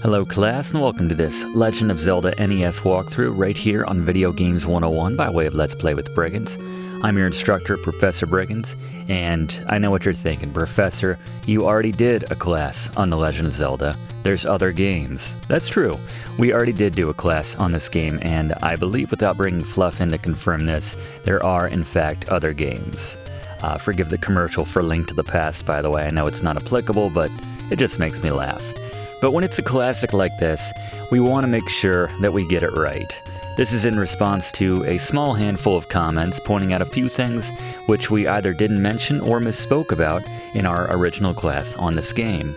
Hello class and welcome to this Legend of Zelda NES walkthrough right here on Video Games 101 by way of Let's Play with Brigands. I'm your instructor, Professor Brigands, and I know what you're thinking. Professor, you already did a class on The Legend of Zelda. There's other games. That's true. We already did do a class on this game, and I believe without bringing Fluff in to confirm this, there are in fact other games. Forgive the commercial for Link to the Past, by the way. I know it's not applicable, but it just makes me laugh. But when it's a classic like this, we want to make sure that we get it right. This is in response to a small handful of comments pointing out a few things which we either didn't mention or misspoke about in our original class on this game.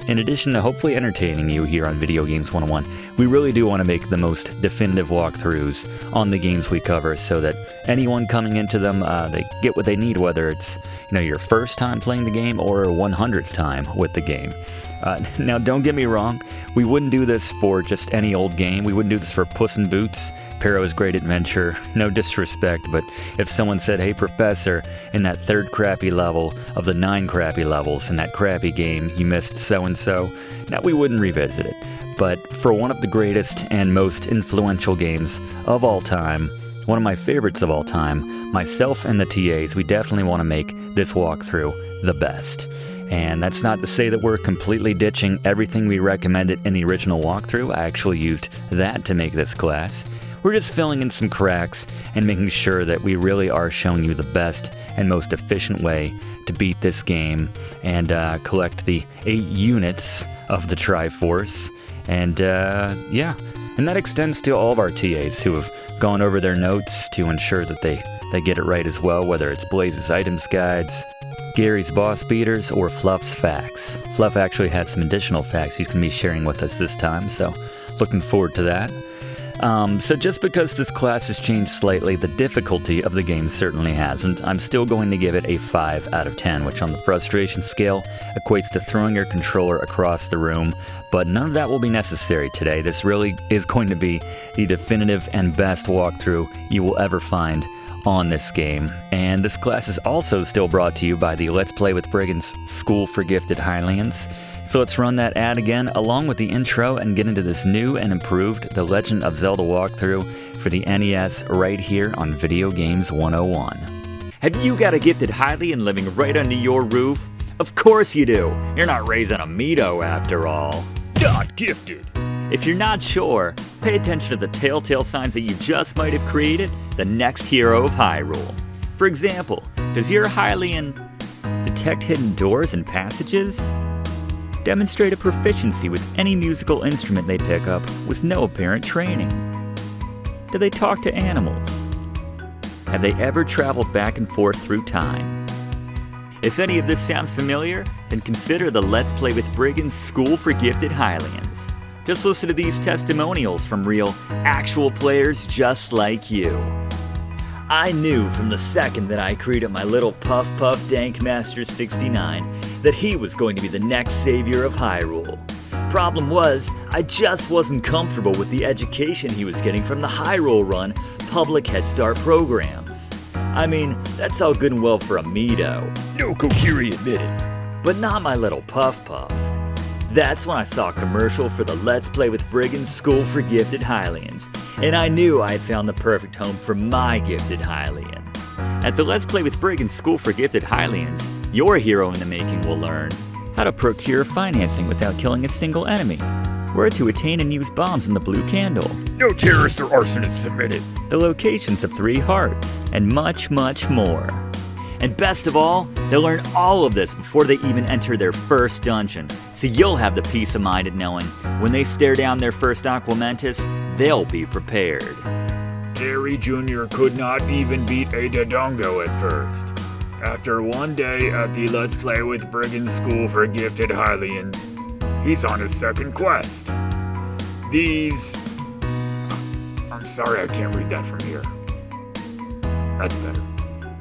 In addition to hopefully entertaining you here on Video Games 101, we really do want to make the most definitive walkthroughs on the games we cover so that anyone coming into them, they get what they need, whether it's your first time playing the game or 100th time with the game. Now, don't get me wrong, we wouldn't do this for just any old game. We wouldn't do this for Puss in Boots, Pharaoh's Great Adventure, no disrespect, but if someone said, hey Professor, in that third crappy level of the 9 crappy levels in that crappy game, you missed so-and-so, now we wouldn't revisit it. But for one of the greatest and most influential games of all time, one of my favorites of all time, myself and the TAs, we definitely want to make this walkthrough the best. And that's not to say that we're completely ditching everything we recommended in the original walkthrough. I actually used that to make this class. We're just filling in some cracks and making sure that we really are showing you the best and most efficient way to beat this game and collect the 8 units of the Triforce. And and that extends to all of our TAs who have gone over their notes to ensure that they get it right as well, whether it's Blaze's items guides, Gary's boss beaters, or Fluff's facts. Fluff actually had some additional facts he's going to be sharing with us this time, so looking forward to that. So just because this class has changed slightly, the difficulty of the game certainly hasn't. I'm still going to give it a 5 out of 10, which on the frustration scale equates to throwing your controller across the room, but none of that will be necessary today. This really is going to be the definitive and best walkthrough you will ever find on this game. And this class is also still brought to you by the Let's Play with Brigands School for Gifted Hylians. So let's run that ad again along with the intro and get into this new and improved The Legend of Zelda walkthrough for the NES right here on Video Games 101. Have you got a gifted Hylian living right under your roof? Of course you do. You're not raising a Mito after all. Not gifted. If you're not sure, pay attention to the telltale signs that you just might have created the next hero of Hyrule. For example, does your Hylian detect hidden doors and passages? Demonstrate a proficiency with any musical instrument they pick up with no apparent training? Do they talk to animals? Have they ever traveled back and forth through time? If any of this sounds familiar, then consider the Let's Play with Brigands School for Gifted Hylians. Just listen to these testimonials from real, actual players just like you. I knew from the second that I created my little Puff Puff Dankmaster 69 that he was going to be the next savior of Hyrule. Problem was, I just wasn't comfortable with the education he was getting from the Hyrule Run public Head Start programs. I mean, that's all good and well for a Mito. No Kokiri admitted. But not my little Puff Puff. That's when I saw a commercial for the Let's Play with Brigands School for Gifted Hylians, and I knew I had found the perfect home for my gifted Hylian. At the Let's Play with Brigands School for Gifted Hylians, your hero in the making will learn how to procure financing without killing a single enemy, where to attain and use bombs in the blue candle, no terrorist or arsonist admitted, the locations of 3 hearts, and much, much more. And best of all, they'll learn all of this before they even enter their first dungeon, so you'll have the peace of mind of knowing when they stare down their first Aquamentus, they'll be prepared. Gary Jr. could not even beat a Dodongo at first. After one day at the Let's Play with Brigands School for Gifted Hylians, he's on his second quest. I'm sorry, I can't read that from here. That's better.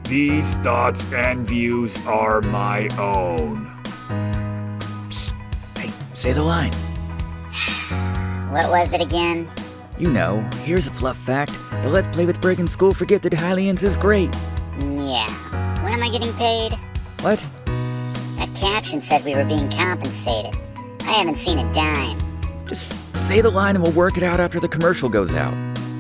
These thoughts and views are my own. Psst. Hey, say the line. What was it again? You know, here's a Fluff fact. The Let's Play with Brigands School for Gifted Hylians is great. Yeah. When am I getting paid? What? That caption said we were being compensated. I haven't seen a dime. Just say the line and we'll work it out after the commercial goes out.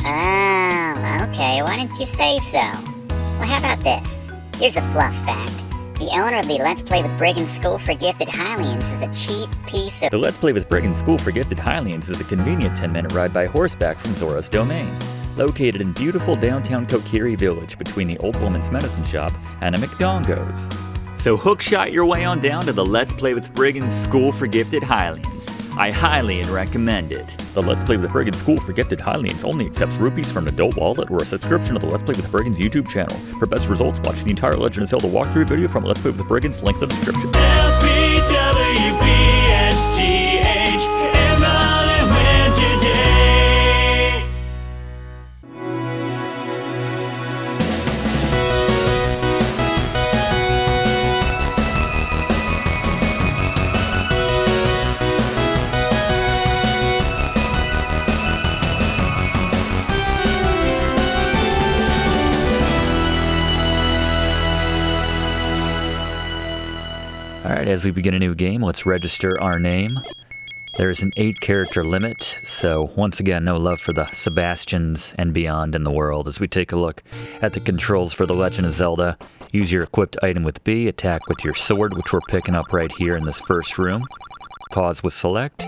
Oh, okay, why didn't you say so? Well, how about this? Here's a fluff fact. The owner of the Let's Play with Brigands School for Gifted Hylians is a cheap piece of... The Let's Play with Brigands School for Gifted Hylians is a convenient 10-minute ride by horseback from Zora's Domain. Located in beautiful downtown Kokiri Village between the Old Woman's Medicine Shop and a McDongo's. So hookshot your way on down to the Let's Play with Brigands School for Gifted Hylians. I highly recommend it. The Let's Play with Brigands School for Gifted Hylians only accepts rupees from an adult wallet or a subscription to the Let's Play with Brigands YouTube channel. For best results, watch the entire Legend of Zelda walkthrough video from Let's Play with Brigands, link in the description. Alright, as we begin a new game, let's register our name. There's an 8-character limit, so once again, no love for the Sebastians and beyond in the world. As we take a look at the controls for The Legend of Zelda, use your equipped item with B, attack with your sword, which we're picking up right here in this first room. Pause with select,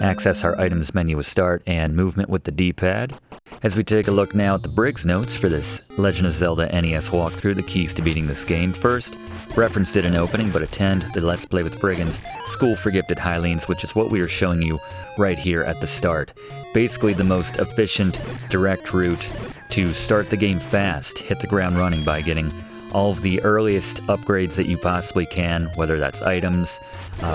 access our items menu with start, and movement with the D-pad. As we take a look now at the Briggs notes for this Legend of Zelda NES walkthrough, the keys to beating this game. First, referenced it in opening, but attend the Let's Play with Brigands School for Gifted Hylians, which is what we are showing you right here at the start. Basically the most efficient, direct route to start the game fast, hit the ground running by getting all of the earliest upgrades that you possibly can, whether that's items,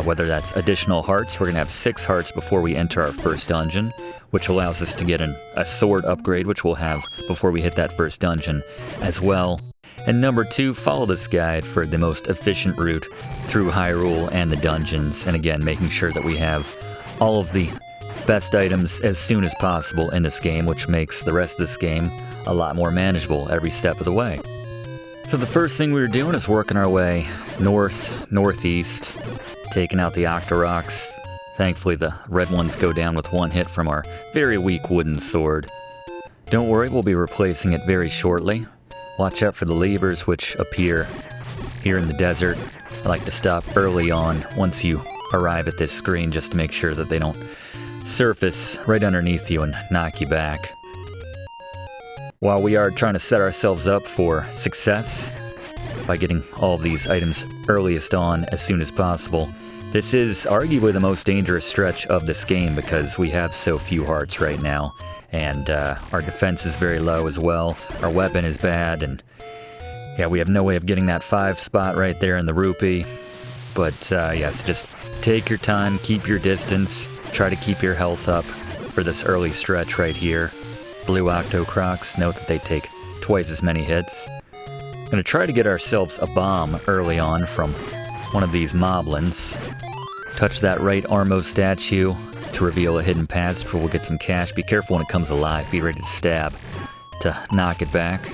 whether that's additional hearts. We're going to have 6 hearts before we enter our first dungeon, which allows us to get a sword upgrade, which we'll have before we hit that first dungeon as well. And number 2, follow this guide for the most efficient route through Hyrule and the dungeons, and again, making sure that we have all of the best items as soon as possible in this game, which makes the rest of this game a lot more manageable every step of the way. So the first thing we were doing is working our way northeast, taking out the Octoroks. Thankfully the red ones go down with 1 hit from our very weak wooden sword. Don't worry, we'll be replacing it very shortly. Watch out for the levers which appear here in the desert. I like to stop early on once you arrive at this screen just to make sure that they don't surface right underneath you and knock you back. While we are trying to set ourselves up for success by getting all of these items earliest on as soon as possible, this is arguably the most dangerous stretch of this game because we have so few hearts right now, and our defense is very low as well. Our weapon is bad, and yeah, we have no way of getting that 5 spot right there in the rupee. But yes, just take your time, keep your distance, try to keep your health up for this early stretch right here. Blue Octocrocs, note that they take twice as many hits. Gonna try to get ourselves a bomb early on from one of these moblins. Touch that right Armo statue to reveal a hidden passage where we'll get some cash. Be careful when it comes alive, be ready to stab to knock it back.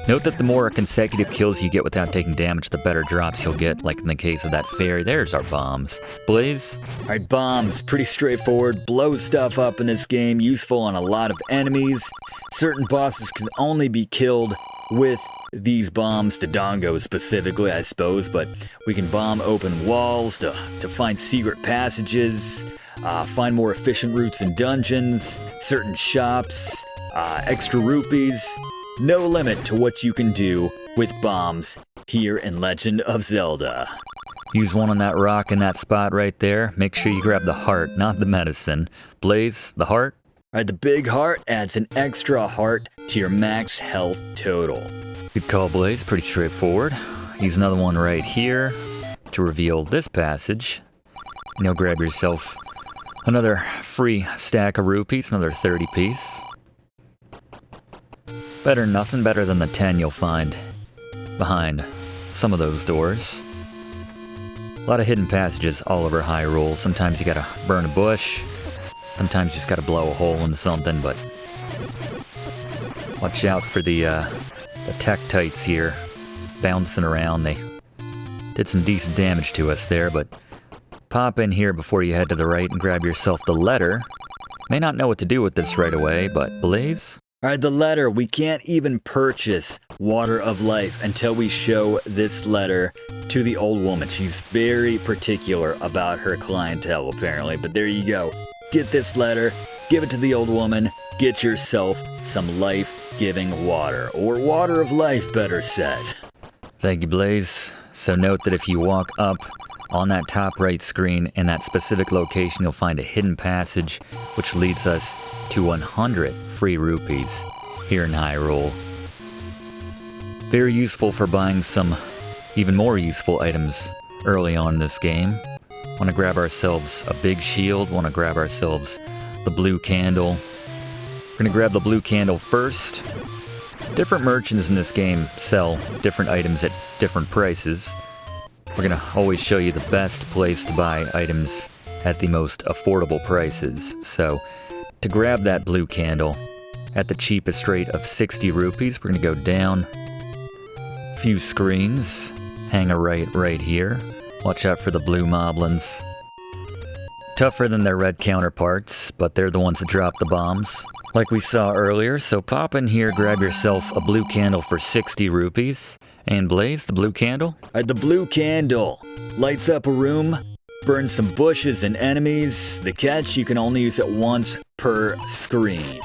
Note that the more consecutive kills you get without taking damage, the better drops you'll get, like in the case of that fairy. There's our bombs. Blaze? Alright, bombs. Pretty straightforward. Blow stuff up in this game. Useful on a lot of enemies. Certain bosses can only be killed with these bombs. Dodongo specifically, I suppose. But we can bomb open walls to find secret passages. Find more efficient routes in dungeons. Certain shops. Extra rupees. No limit to what you can do with bombs here in Legend of Zelda. Use one on that rock in that spot right there. Make sure you grab the heart, not the medicine. Blaze, the heart? Alright, the big heart adds an extra heart to your max health total. Good call, Blaze. Pretty straightforward. Use another one right here to reveal this passage. Now grab yourself another free stack of rupees, another 30 piece. Better than nothing, better than the 10 you'll find behind some of those doors. A lot of hidden passages all over Hyrule. Sometimes you gotta burn a bush, sometimes you just gotta blow a hole in something, but watch out for the Tektites here bouncing around. They did some decent damage to us there, but pop in here before you head to the right and grab yourself the letter May not know what to do with this right away, but Blaze? Alright, the letter. We can't even purchase Water of Life until we show this letter to the old woman. She's very particular about her clientele, apparently. But there you go. Get this letter, give it to the old woman, get yourself some life-giving water. Or Water of Life, better said. Thank you, Blaze. So note that if you walk up on that top right screen in that specific location, you'll find a hidden passage which leads us to 100 free rupees here in Hyrule. Very useful for buying some even more useful items early on in this game. Want to grab ourselves a big shield, want to grab ourselves the blue candle. We're going to grab the blue candle first. Different merchants in this game sell different items at different prices. We're going to always show you the best place to buy items at the most affordable prices. So, to grab that blue candle at the cheapest rate of 60 rupees, we're going to go down a few screens, hang a right here. Watch out for the blue moblins. Tougher than their red counterparts, but they're the ones that drop the bombs, like we saw earlier. So pop in here, grab yourself a blue candle for 60 rupees. And Blaze, the blue candle? Alright, the blue candle lights up a room, burns some bushes and enemies. The catch, you can only use it once per screen.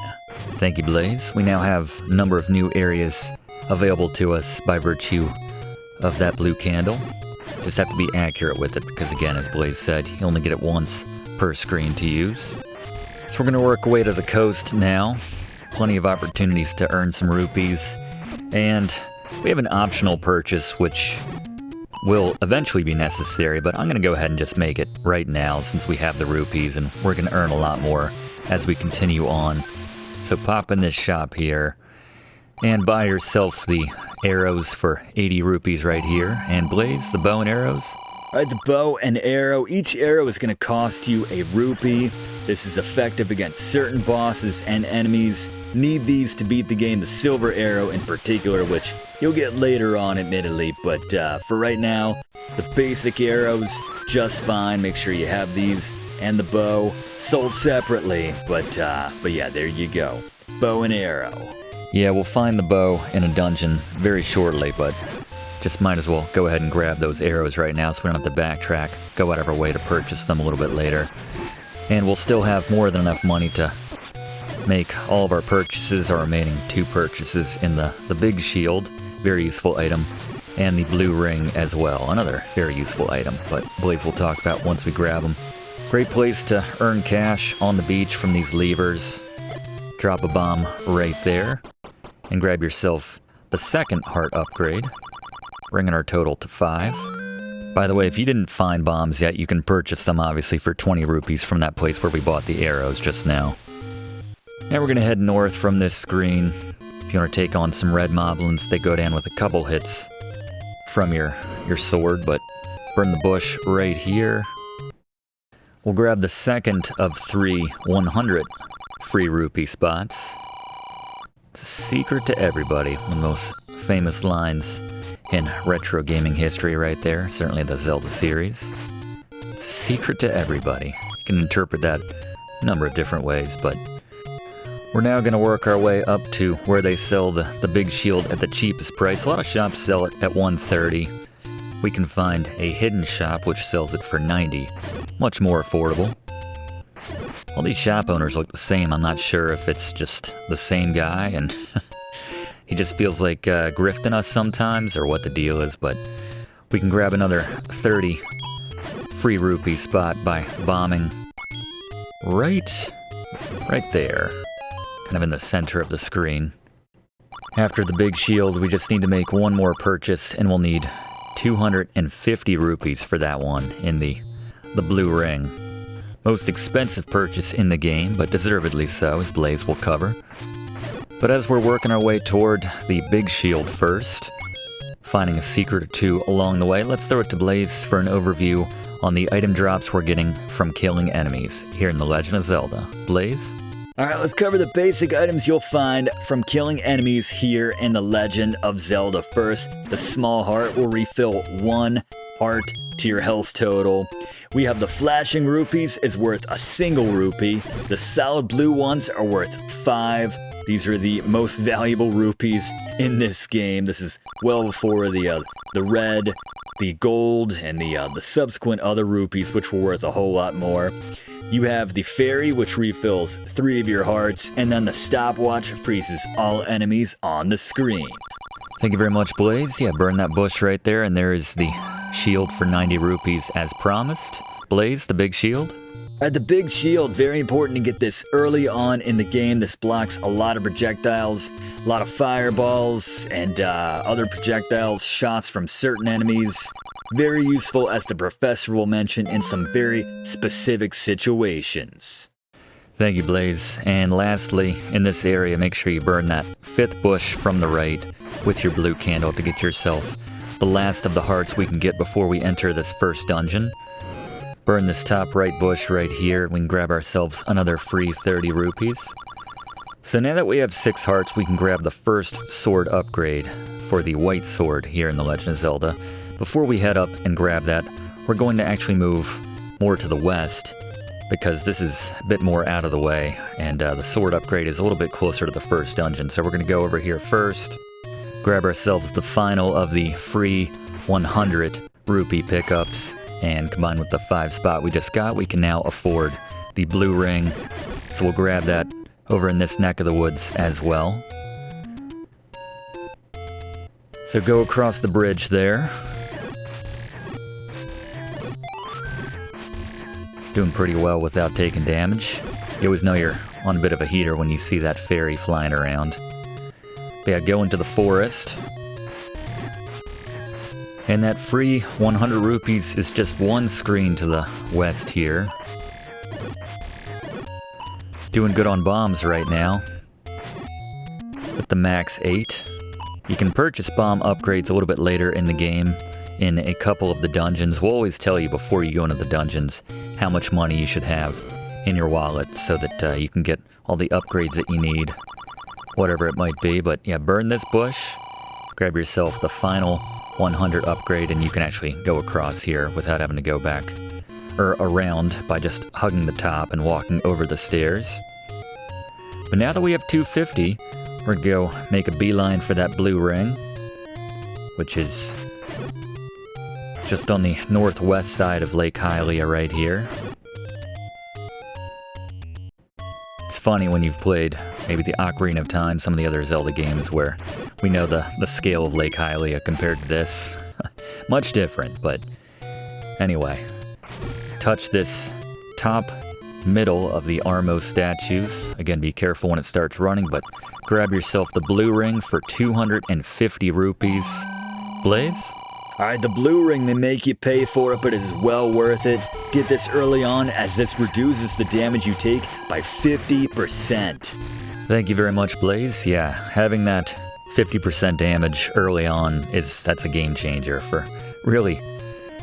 Thank you, Blaze. We now have a number of new areas available to us by virtue of that blue candle. Just have to be accurate with it because, again, as Blaze said, you only get it once per screen to use. So we're going to work our way to the coast now. Plenty of opportunities to earn some rupees. And we have an optional purchase which will eventually be necessary, but I'm going to go ahead and just make it right now since we have the rupees and we're going to earn a lot more as we continue on. So pop in this shop here and buy yourself the arrows for 80 rupees right here. And Blaze, the bow and arrows? Alright, the bow and arrow. Each arrow is going to cost you a rupee. This is effective against certain bosses and enemies. Need these to beat the game. The silver arrow in particular, which you'll get later on, admittedly. But for right now, the basic arrows, just fine. Make sure you have these. And the bow, sold separately. But yeah, there you go. Bow and arrow. Yeah, we'll find the bow in a dungeon very shortly, but just might as well go ahead and grab those arrows right now so we don't have to backtrack, go out of our way to purchase them a little bit later. And we'll still have more than enough money to make all of our purchases, our remaining 2 purchases in the big shield, very useful item, and the blue ring as well, another very useful item, but Blaze will talk about once we grab them. Great place to earn cash on the beach from these levers. Drop a bomb right there, and grab yourself the second heart upgrade, bringing our total to 5. By the way, if you didn't find bombs yet, you can purchase them obviously for 20 rupees from that place where we bought the arrows just now. Now we're going to head north from this screen. If you want to take on some red moblins, they go down with a couple hits from your sword, but burn the bush right here. We'll grab the second of 3 100 free rupee spots. It's a secret to everybody. One of the most famous lines in retro gaming history right there. Certainly the Zelda series. It's a secret to everybody. You can interpret that a number of different ways, but we're now going to work our way up to where they sell the big shield at the cheapest price. A lot of shops sell it at 130. We can find a hidden shop which sells it for 90. Much more affordable. All these shop owners look the same. I'm not sure if it's just the same guy and he just feels like grifting us sometimes or what the deal is, but we can grab another 30 free rupee spot by bombing right there, kind of in the center of the screen. After the big shield, we just need to make one more purchase and we'll need 250 rupees for that one in the blue ring. Most expensive purchase in the game, but deservedly so, as Blaze will cover. But as we're working our way toward the big shield first, finding a secret or 2 along the way, let's throw it to Blaze for an overview on the item drops we're getting from killing enemies here in The Legend of Zelda. Blaze? Alright, let's cover the basic items you'll find from killing enemies here in The Legend of Zelda. First, the small heart will refill 1 heart to your health total. We have the flashing rupees is worth a single rupee. The solid blue ones are worth 5. These are the most valuable rupees in this game. This is well before the red, the gold, and the subsequent other rupees, which were worth a whole lot more. You have the fairy, which refills 3 of your hearts, and then the stopwatch freezes all enemies on the screen. Thank you very much, Blaze. Yeah, burn that bush right there, and there is the shield for 90 rupees as promised. Blaze, the big shield. The big shield, very important to get this early on in the game. This blocks a lot of projectiles, a lot of fireballs, and other projectiles, shots from certain enemies. Very useful, as the professor will mention, in some very specific situations. Thank you, Blaze. And lastly, in this area, make sure you burn that 5th bush from the right with your blue candle to get yourself the last of the hearts we can get before we enter this first dungeon. Burn this top right bush right here. We can grab ourselves another free 30 rupees. So now that we have 6 hearts, we can grab the first sword upgrade for the white sword here in The Legend of Zelda. Before we head up and grab that, we're going to actually move more to the west, because this is a bit more out of the way, and the sword upgrade is a little bit closer to the first dungeon. So we're going to go over here first, grab ourselves the final of the free 100 rupee pickups, and combined with the 5 spot we just got, we can now afford the blue ring. So we'll grab that over in this neck of the woods as well. So go across the bridge there. Doing pretty well without taking damage. You always know you're on a bit of a heater when you see that fairy flying around. But yeah, go into the forest. And that free 100 rupees is just one screen to the west here. Doing good on bombs right now. With the max 8. You can purchase bomb upgrades a little bit later in the game in a couple of the dungeons. We'll always tell you before you go into the dungeons how much money you should have in your wallet so that you can get all the upgrades that you need, whatever it might be. But yeah, burn this bush, grab yourself the final 100 upgrade, and you can actually go across here without having to go back or around by just hugging the top and walking over the stairs. But now that we have 250, we're gonna go make a beeline for that blue ring, which is just on the northwest side of Lake Hylia right here. It's funny when you've played maybe the Ocarina of Time, some of the other Zelda games, where we know the scale of Lake Hylia compared to this. Much different, but anyway. Touch this top middle of the Armo statues. Again, be careful when it starts running, but grab yourself the blue ring for 250 rupees. Blaze? Alright, the blue ring, they make you pay for it, but it is well worth it. Get this early on, as this reduces the damage you take by 50%. Thank you very much, Blaze. Yeah, having that 50% damage early on, that's a game changer for really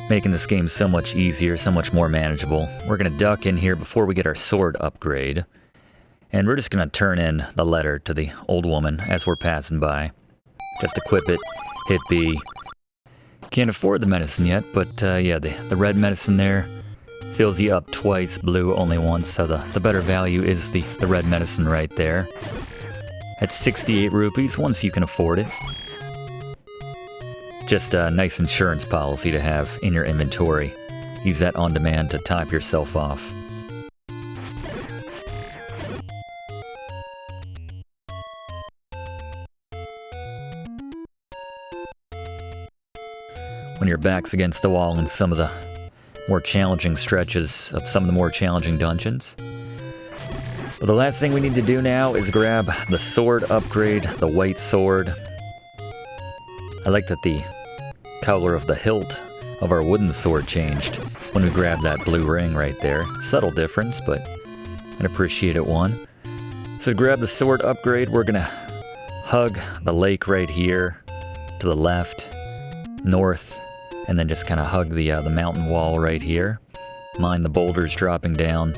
making this game so much easier, so much more manageable. We're going to duck in here before we get our sword upgrade, and we're just going to turn in the letter to the old woman as we're passing by. Just equip it, hit B. Can't afford the medicine yet, but yeah, the red medicine there fills you up twice, blue only once, so the better value is the red medicine right there. At 68 rupees, once you can afford it. Just a nice insurance policy to have in your inventory. Use that on demand to top yourself off. When your back's against the wall in some of the more challenging stretches of some of the more challenging dungeons. But the last thing we need to do now is grab the sword upgrade, the white sword. I like that the color of the hilt of our wooden sword changed when we grabbed that blue ring right there. Subtle difference, but I'd appreciate it one. So to grab the sword upgrade, we're gonna hug the lake right here to the left, north, and then just kind of hug the mountain wall right here. Mind the boulders dropping down.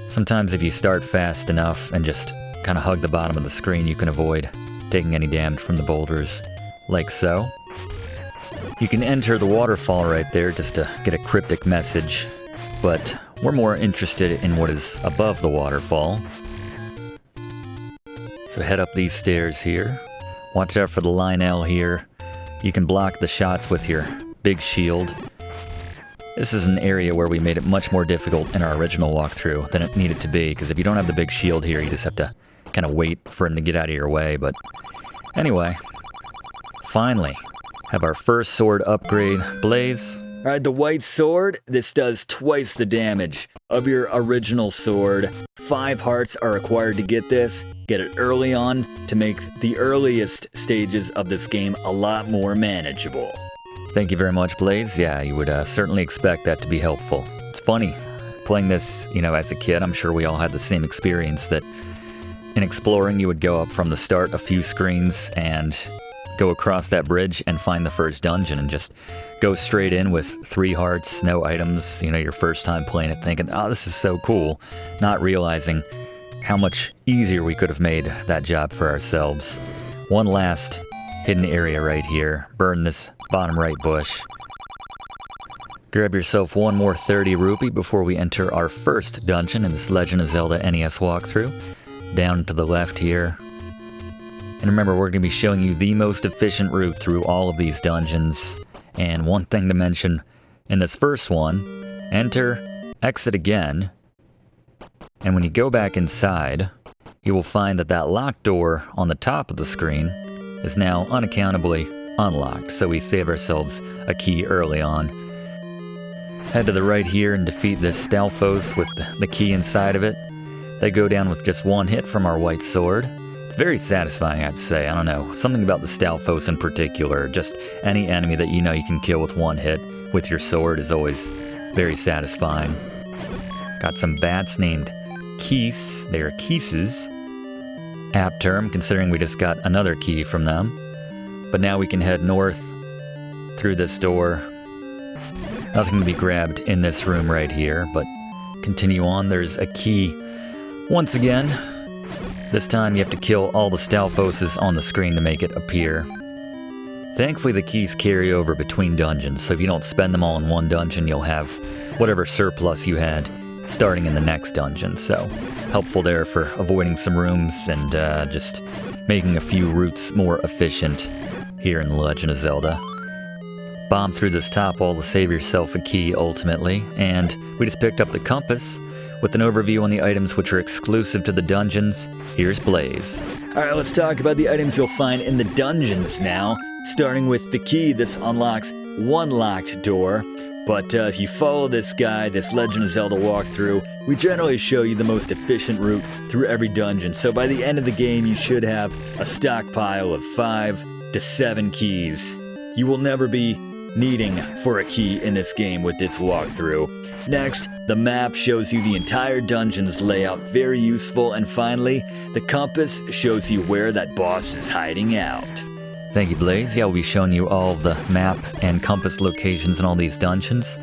Sometimes if you start fast enough and just kind of hug the bottom of the screen, you can avoid taking any damage from the boulders, like so. You can enter the waterfall right there just to get a cryptic message, but we're more interested in what is above the waterfall. So head up these stairs here. Watch out for the Lionel here. You can block the shots with your big shield. This is an area where we made it much more difficult in our original walkthrough than it needed to be, because if you don't have the big shield here, you just have to kind of wait for him to get out of your way. But anyway, finally, have our first sword upgrade. Blaze. Alright, the white sword, this does twice the damage of your original sword. 5 hearts are required to get this. Get it early on to make the earliest stages of this game a lot more manageable. Thank you very much, Blaze. Yeah, you would certainly expect that to be helpful. It's funny, playing this, as a kid, I'm sure we all had the same experience that in exploring, you would go up from the start a few screens and go across that bridge and find the first dungeon and just go straight in with 3 hearts, no items, your first time playing it, thinking, oh, this is so cool, not realizing how much easier we could have made that job for ourselves. One last hidden area right here. Burn this bottom right bush. Grab yourself one more 30 rupee before we enter our first dungeon in this Legend of Zelda NES walkthrough. Down to the left here. And remember, we're going to be showing you the most efficient route through all of these dungeons. And one thing to mention, in this first one, enter, exit again, and when you go back inside, you will find that that locked door on the top of the screen is now unaccountably unlocked, so we save ourselves a key early on. Head to the right here and defeat this Stalfos with the key inside of it. They go down with just 1 hit from our white sword. It's very satisfying, I'd say. I don't know, something about the Stalfos in particular, just any enemy that you can kill with 1 hit with your sword is always very satisfying. Got some bats named Keese. They are Keeses. Apt term, considering we just got another key from them. But now we can head north through this door. Nothing to be grabbed in this room right here, but continue on. There's a key once again. This time you have to kill all the Stalfoses on the screen to make it appear. Thankfully the keys carry over between dungeons, so if you don't spend them all in one dungeon, you'll have whatever surplus you had starting in the next dungeon, so helpful there for avoiding some rooms and just making a few routes more efficient here in The Legend of Zelda. Bomb through this top wall to save yourself a key ultimately, and we just picked up the compass with an overview on the items which are exclusive to the dungeons. Here's Blaze. Alright, let's talk about the items you'll find in the dungeons now. Starting with the key, this unlocks 1 locked door. But if you follow this guide, this Legend of Zelda walkthrough, we generally show you the most efficient route through every dungeon. So by the end of the game, you should have a stockpile of 5 to 7 keys. You will never be needing for a key in this game with this walkthrough. Next, the map shows you the entire dungeon's layout, very useful. And finally, the compass shows you where that boss is hiding out. Thank you, Blaze. Yeah, we'll be showing you all of the map and compass locations in all these dungeons.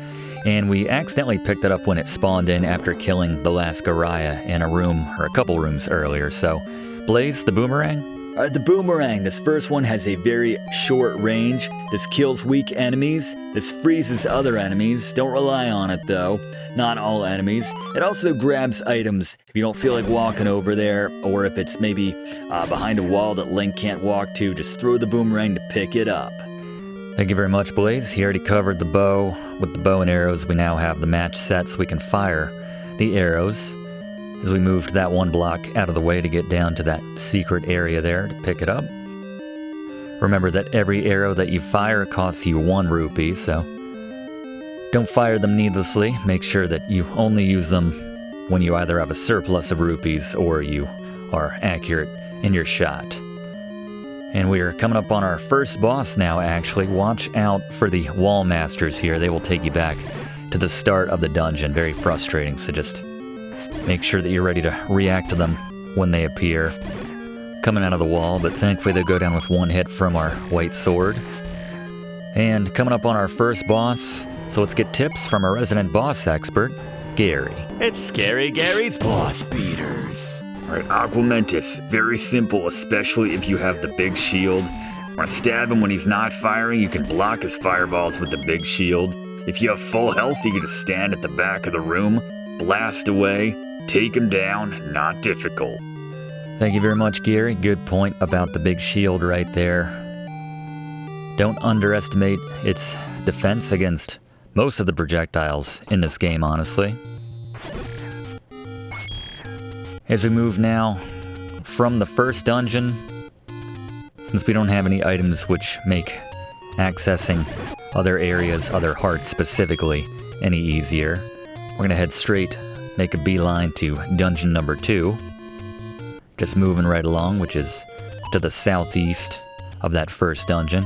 And we accidentally picked it up when it spawned in after killing the last Goriah in a room, or a couple rooms earlier. So, Blaze, the Boomerang? The Boomerang, this first one has a very short range. This kills weak enemies. This freezes other enemies. Don't rely on it though. Not all enemies. It also grabs items if you don't feel like walking over there, or if it's maybe behind a wall that Link can't walk to, just throw the Boomerang to pick it up. Thank you very much, Blaze. He already covered the bow. With the bow and arrows, we now have the match set so we can fire the arrows. As we moved that 1 block out of the way to get down to that secret area there to pick it up. Remember that every arrow that you fire costs you 1 rupee, so don't fire them needlessly. Make sure that you only use them when you either have a surplus of rupees or you are accurate in your shot. And we are coming up on our first boss now, actually. Watch out for the wall masters here. They will take you back to the start of the dungeon. Very frustrating, so just make sure that you're ready to react to them when they appear. Coming out of the wall, but thankfully they go down with 1 hit from our white sword. And coming up on our first boss, so let's get tips from our resident boss expert, Gary. It's Scary Gary's Boss Beaters. Alright, Aquamentus, very simple, especially if you have the big shield. Want to stab him when he's not firing? You can block his fireballs with the big shield. If you have full health, you can just stand at the back of the room, blast away, take him down, not difficult. Thank you very much, Gary. Good point about the big shield right there. Don't underestimate its defense against most of the projectiles in this game, honestly. As we move now from the first dungeon, since we don't have any items which make accessing other areas, other hearts specifically, any easier, we're going to head straight, make a beeline to dungeon number 2. Just moving right along, which is to the southeast of that first dungeon.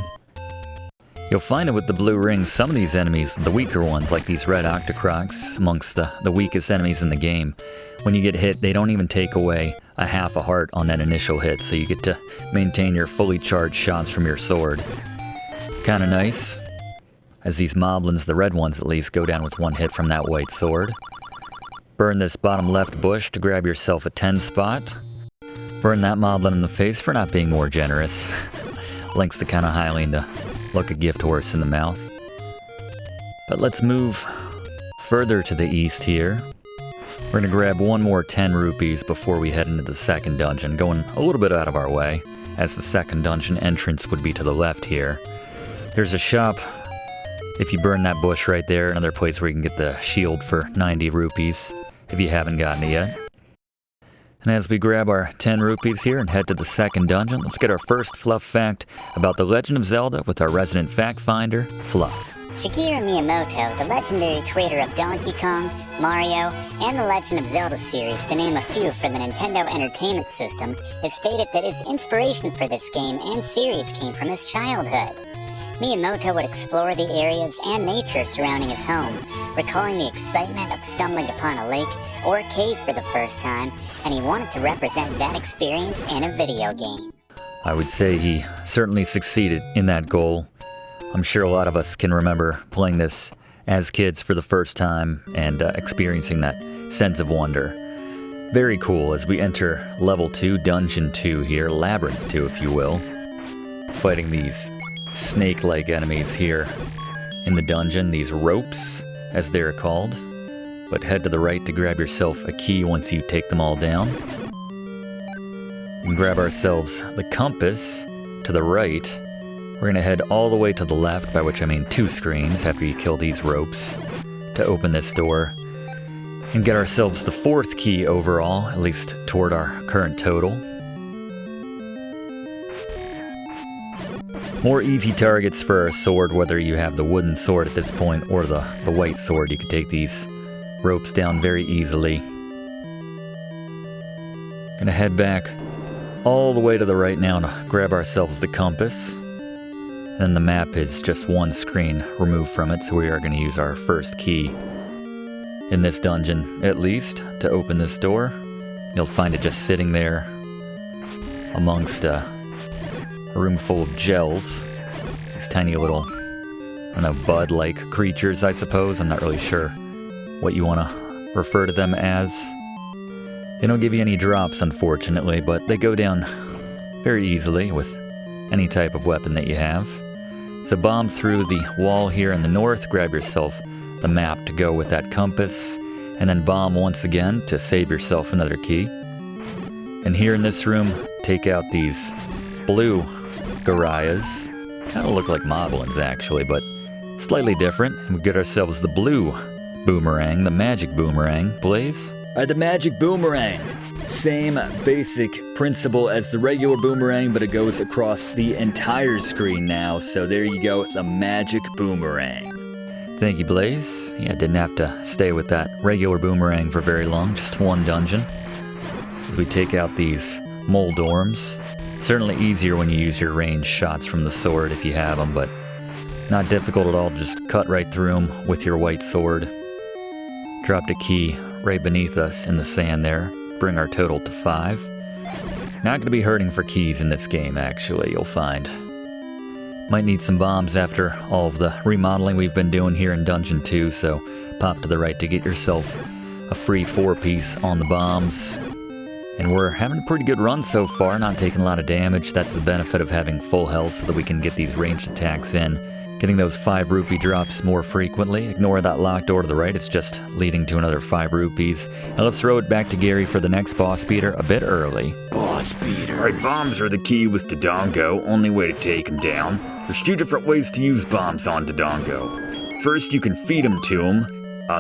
You'll find that with the blue rings, some of these enemies, the weaker ones, like these red Octocrocs, amongst the weakest enemies in the game, when you get hit, they don't even take away a half a heart on that initial hit, so you get to maintain your fully charged shots from your sword. Kinda nice, as these moblins, the red ones at least, go down with one hit from that white sword. Burn this bottom left bush to grab yourself a 10 spot. Burn that moblin in the face for not being more generous. Links the kind of Hylian to look a gift horse in the mouth. But let's move further to the east here. We're gonna grab one more 10 rupees before we head into the second dungeon, going a little bit out of our way, as the second dungeon entrance would be to the left here. There's a shop, if you burn that bush right there, another place where you can get the shield for 90 rupees, if you haven't gotten it yet. And as we grab our 10 rupees here and head to the second dungeon, let's get our first Fluff fact about The Legend of Zelda with our resident fact finder, Fluff. Shigeru Miyamoto, the legendary creator of Donkey Kong, Mario, and the Legend of Zelda series, to name a few for the Nintendo Entertainment System, has stated that his inspiration for this game and series came from his childhood. Miyamoto would explore the areas and nature surrounding his home, recalling the excitement of stumbling upon a lake or a cave for the first time, and he wanted to represent that experience in a video game. I would say he certainly succeeded in that goal. I'm sure a lot of us can remember playing this as kids for the first time and experiencing that sense of wonder. Very cool as we enter level 2, dungeon 2 here, labyrinth 2 if you will. Fighting these snake-like enemies here in the dungeon, these ropes as they're called. But head to the right to grab yourself a key once you take them all down. And grab ourselves the compass to the right. We're gonna head all the way to the left, by which I mean 2 screens after you kill these ropes, to open this door and get ourselves the 4th key overall, at least toward our current total. More easy targets for our sword, whether you have the wooden sword at this point or the white sword. You can take these ropes down very easily. Gonna head back all the way to the right now to grab ourselves the compass. And the map is just 1 screen removed from it, so we are going to use our first key in this dungeon, at least, to open this door. You'll find it just sitting there amongst a room full of gels. These tiny little, I don't know, bud-like creatures, I suppose. I'm not really sure what you want to refer to them as. They don't give you any drops, unfortunately, but they go down very easily with any type of weapon that you have. So bomb through the wall here in the north, grab yourself the map to go with that compass, and then bomb once again to save yourself another key. And here in this room, take out these blue Garayas. Kind of look like Moblins actually, but slightly different. And we get ourselves the blue Boomerang, the magic Boomerang. Blaze? The magic Boomerang. Same basic principle as the regular Boomerang, but it goes across the entire screen now. So there you go, the magic Boomerang. Thank you, Blaze. Yeah, didn't have to stay with that regular Boomerang for very long, just 1 dungeon. As we take out these Moldorms. Certainly easier when you use your ranged shots from the sword if you have them, but not difficult at all to just cut right through them with your white sword. Dropped a key right beneath us in the sand there. Bring our total to 5. Not going to be hurting for keys in this game, actually, you'll find. Might need some bombs after all of the remodeling we've been doing here in Dungeon 2, so pop to the right to get yourself a free 4-piece on the bombs. And we're having a pretty good run so far, not taking a lot of damage. That's the benefit of having full health so that we can get these ranged attacks in. Getting those 5 rupee drops more frequently. Ignore that locked door to the right, it's just leading to another 5 rupees. Now let's throw it back to Gary for the next boss beater a bit early. Boss beater. Alright, bombs are the key with Dodongo, only way to take him down. There's 2 different ways to use bombs on Dodongo. First, you can feed him to him.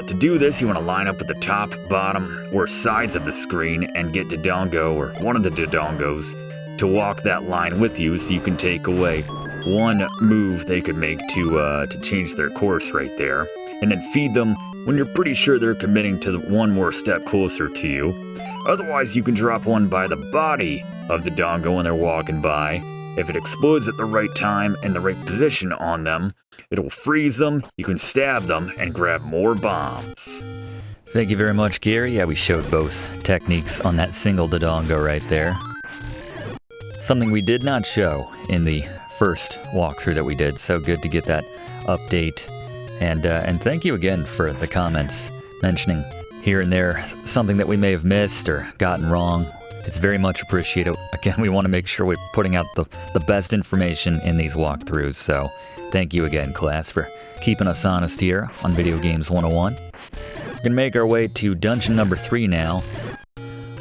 To do this, you want to line up at the top, bottom, or sides of the screen and get Dodongo, or one of the Dodongos, to walk that line with you so you can take away one move they could make to change their course right there. And then feed them when you're pretty sure they're committing to one more step closer to you. Otherwise, you can drop one by the body of the Dodongo when they're walking by. If it explodes at the right time and the right position on them, it'll freeze them, you can stab them, and grab more bombs. Thank you very much, Gary. Yeah, we showed both techniques on that single Dodongo right there. Something we did not show in the first walkthrough that we did, so good to get that update. And thank you again for the comments mentioning here and there something that we may have missed or gotten wrong. It's very much appreciated. Again, we want to make sure we're putting out the best information in these walkthroughs, so thank you again, class, for keeping us honest here on Video Games 101. We're going to make our way to dungeon number 3 now.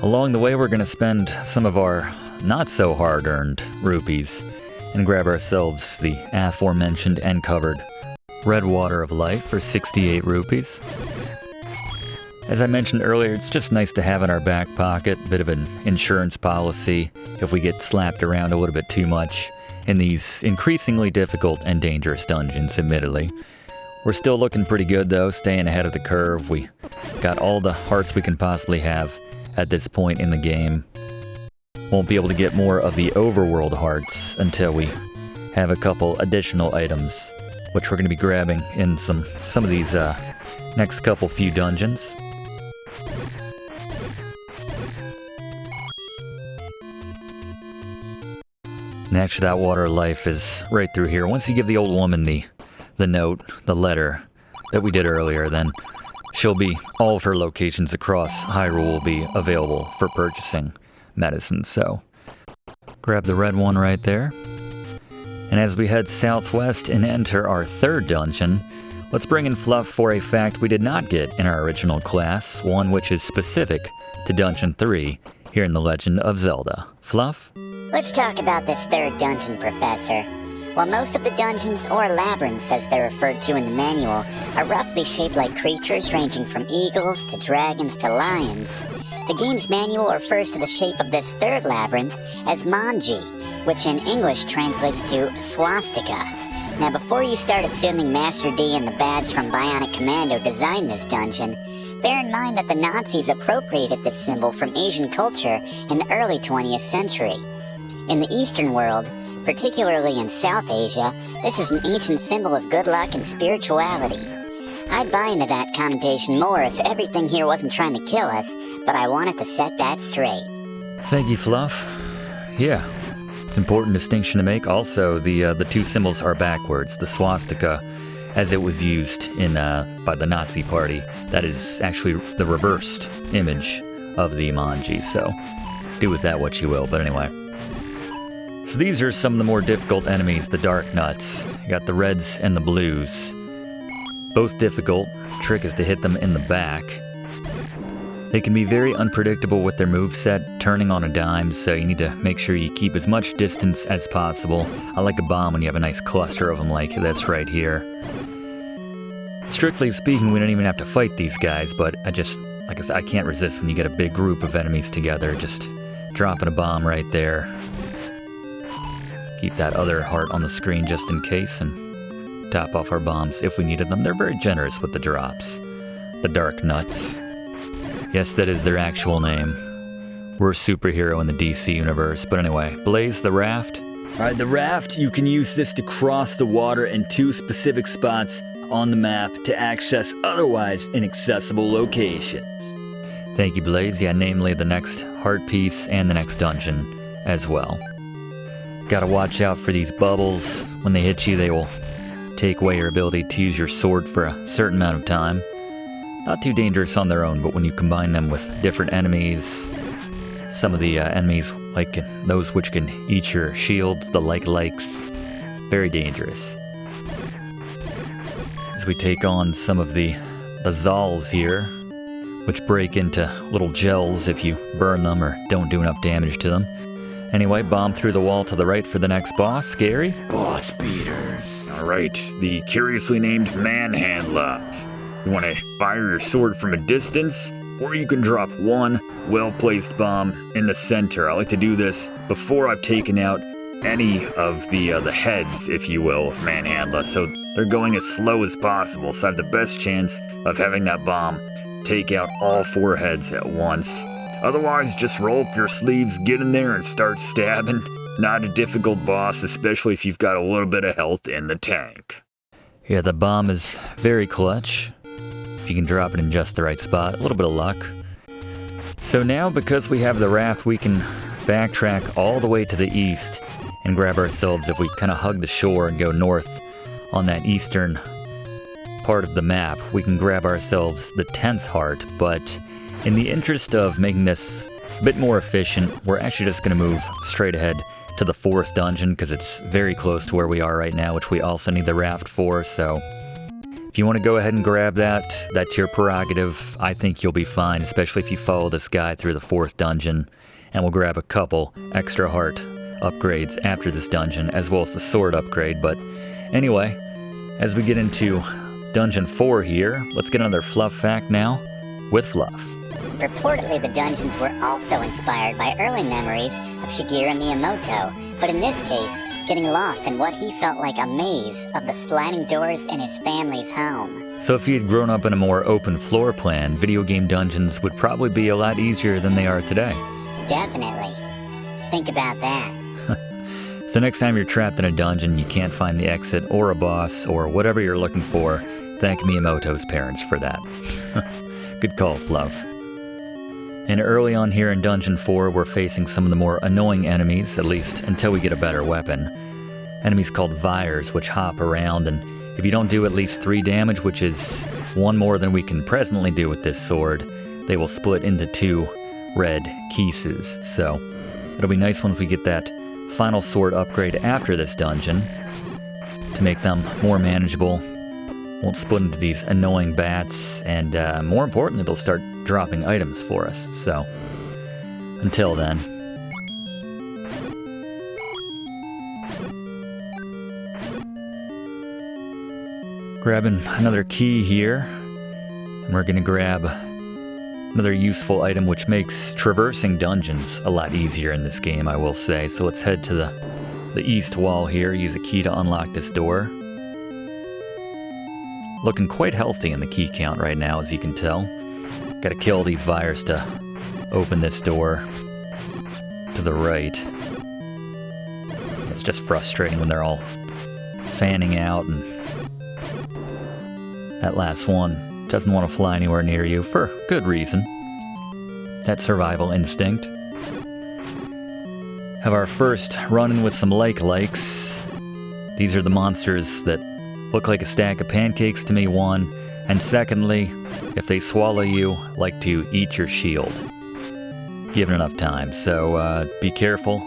Along the way, we're going to spend some of our not-so-hard-earned rupees and grab ourselves the aforementioned and covered Red Water of Life for 68 rupees. As I mentioned earlier, it's just nice to have in our back pocket, a bit of an insurance policy if we get slapped around a little bit too much in these increasingly difficult and dangerous dungeons, admittedly. We're still looking pretty good though, staying ahead of the curve. We got all the hearts we can possibly have at this point in the game. Won't be able to get more of the overworld hearts until we have a couple additional items, which we're going to be grabbing in some of these next couple few dungeons. And actually, that Water of Life is right through here. Once you give the old woman the note, the letter that we did earlier, then all of her locations across Hyrule will be available for purchasing medicine. So, grab the red one right there. And as we head southwest and enter our 3rd dungeon, let's bring in Fluff for a fact we did not get in our original class, one which is specific to Dungeon 3 here in The Legend of Zelda. Fluff? Let's talk about this 3rd dungeon, Professor. While most of the dungeons, or labyrinths as they're referred to in the manual, are roughly shaped like creatures ranging from eagles to dragons to lions, the game's manual refers to the shape of this 3rd labyrinth as Manji, which in English translates to swastika. Now before you start assuming Master D and the Bads from Bionic Commando designed this dungeon, bear in mind that the Nazis appropriated this symbol from Asian culture in the early 20th century. In the Eastern world, particularly in South Asia, this is an ancient symbol of good luck and spirituality. I'd buy into that connotation more if everything here wasn't trying to kill us, but I wanted to set that straight. Thank you, Fluff. Yeah, it's an important distinction to make. Also, the 2 symbols are backwards. The swastika, as it was used by the Nazi party, that is actually the reversed image of the Manji, so do with that what you will, but anyway. So these are some of the more difficult enemies, the Dark Nuts. You got the reds and the blues. Both difficult. Trick is to hit them in the back. They can be very unpredictable with their moveset, turning on a dime, so you need to make sure you keep as much distance as possible. I like a bomb when you have a nice cluster of them like this right here. Strictly speaking, we don't even have to fight these guys, but like I said, I can't resist when you get a big group of enemies together, just dropping a bomb right there. Keep that other heart on the screen just in case, and top off our bombs if we needed them. They're very generous with the drops. The Dark Nuts. Yes, that is their actual name. We're a superhero in the DC universe, but anyway, Blaze the Raft. Alright, the raft, you can use this to cross the water in 2 specific spots on the map to access otherwise inaccessible locations. Thank you, Blaze. Yeah, namely the next heart piece and the next dungeon as well. Gotta watch out for these bubbles. When they hit you, they will take away your ability to use your sword for a certain amount of time. Not too dangerous on their own, but when you combine them with different enemies, some of the enemies, like those which can eat your shields, the likes. Very dangerous. As we take on some of the Zals here, which break into little gels if you burn them or don't do enough damage to them. Anyway, bomb through the wall to the right for the next boss. Scary. Boss beaters. Alright, the curiously named Manhandla. You want to fire your sword from a distance, or you can drop one well-placed bomb in the center. I like to do this before I've taken out any of the heads, if you will, of Manhandla, so they're going as slow as possible, so I have the best chance of having that bomb take out all 4 heads at once. Otherwise, just roll up your sleeves, get in there, and start stabbing. Not a difficult boss, especially if you've got a little bit of health in the tank. Yeah, the bomb is very clutch. If you can drop it in just the right spot, a little bit of luck. So now, because we have the raft, we can backtrack all the way to the east and grab ourselves, if we kind of hug the shore and go north on that eastern part of the map, we can grab ourselves the 10th heart, but in the interest of making this a bit more efficient, we're actually just going to move straight ahead to the 4th dungeon, because it's very close to where we are right now, which we also need the raft for, so if you want to go ahead and grab that, that's your prerogative. I think you'll be fine, especially if you follow this guy through the 4th dungeon, and we'll grab a couple extra heart upgrades after this dungeon, as well as the sword upgrade. But anyway, as we get into Dungeon 4 here, let's get another Fluff fact now with Fluff. Reportedly, the dungeons were also inspired by early memories of Shigeru Miyamoto, but in this case, getting lost in what he felt like a maze of the sliding doors in his family's home. So if he had grown up in a more open floor plan, video game dungeons would probably be a lot easier than they are today. Definitely. Think about that. So next time you're trapped in a dungeon, you can't find the exit or a boss or whatever you're looking for, thank Miyamoto's parents for that. Good call, Fluff. And early on here in Dungeon 4, we're facing some of the more annoying enemies, at least until we get a better weapon. Enemies called Vyres, which hop around, and if you don't do at least 3 damage, which is 1 more than we can presently do with this sword, they will split into 2 red pieces. So it'll be nice once we get that final sword upgrade after this dungeon to make them more manageable. Won't split into these annoying bats, and more importantly, they'll start dropping items for us. So until then, grabbing another key here, and we're gonna grab another useful item which makes traversing dungeons a lot easier in this game, I will say. So let's head to the east wall here, use a key to unlock this door. Looking quite healthy in the key count right now, as you can tell. Gotta kill these Vyres to open this door to the right. It's just frustrating when they're all fanning out, and that last one doesn't want to fly anywhere near you for good reason. That survival instinct. Have our first run-in with some likes. These are the monsters that look like a stack of pancakes to me, one, and secondly, if they swallow you, like to eat your shield, given enough time. So be careful.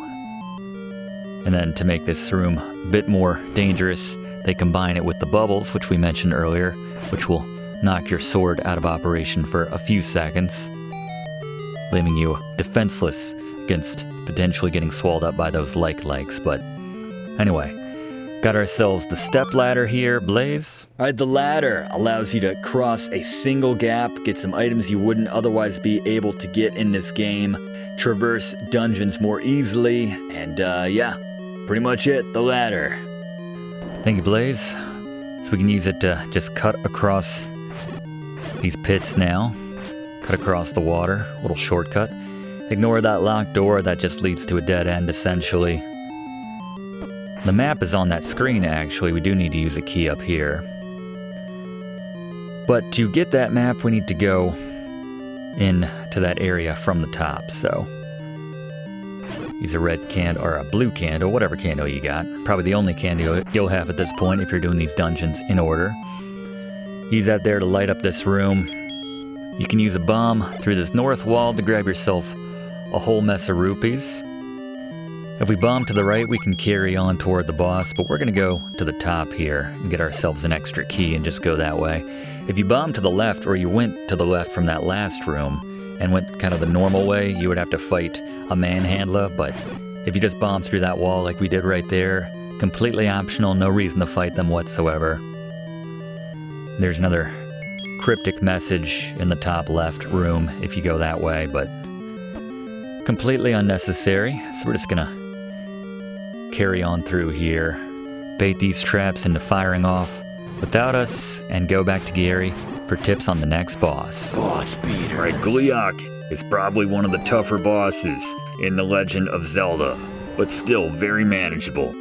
And then to make this room a bit more dangerous, they combine it with the bubbles, which we mentioned earlier, which will knock your sword out of operation for a few seconds, leaving you defenseless against potentially getting swallowed up by those likes. But anyway, got ourselves the step ladder here, Blaze. Alright, the ladder allows you to cross a single gap, get some items you wouldn't otherwise be able to get in this game, traverse dungeons more easily, and yeah, pretty much it, the ladder. Thank you, Blaze. So we can use it to just cut across these pits now. Cut across the water, a little shortcut. Ignore that locked door, that just leads to a dead end, essentially. The map is on that screen, actually. We do need to use a key up here. But to get that map, we need to go into that area from the top, so use a red candle, or a blue candle, whatever candle you got. Probably the only candle you'll have at this point if you're doing these dungeons in order. Use that there to light up this room. You can use a bomb through this north wall to grab yourself a whole mess of rupees. If we bomb to the right, we can carry on toward the boss, but we're going to go to the top here and get ourselves an extra key and just go that way. If you bomb to the left, or you went to the left from that last room and went kind of the normal way, you would have to fight a Manhandla, but if you just bomb through that wall like we did right there, completely optional, no reason to fight them whatsoever. There's another cryptic message in the top left room if you go that way, but completely unnecessary, so we're just gonna carry on through here, bait these traps into firing off without us, and go back to Gary for tips on the next boss. Boss beater. Right, Gleeok is probably one of the tougher bosses in The Legend of Zelda, but still very manageable.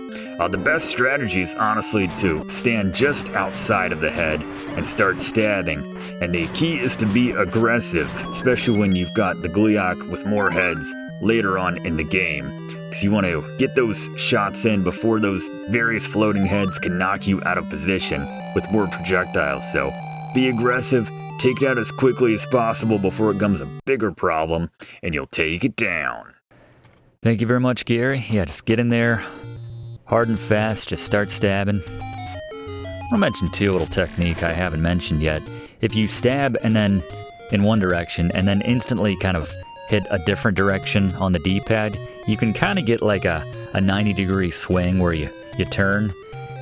The best strategy is honestly to stand just outside of the head and start stabbing. And the key is to be aggressive, especially when you've got the Gleeok with more heads later on in the game. Because you want to get those shots in before those various floating heads can knock you out of position with more projectiles. So be aggressive, take it out as quickly as possible before it becomes a bigger problem, and you'll take it down. Thank you very much, Gary. Yeah, just get in there, hard and fast, just start stabbing. I'll mention too, a little technique I haven't mentioned yet. If you stab and then in one direction and then instantly kind of hit a different direction on the D-pad, you can kind of get like a 90-degree swing where you turn.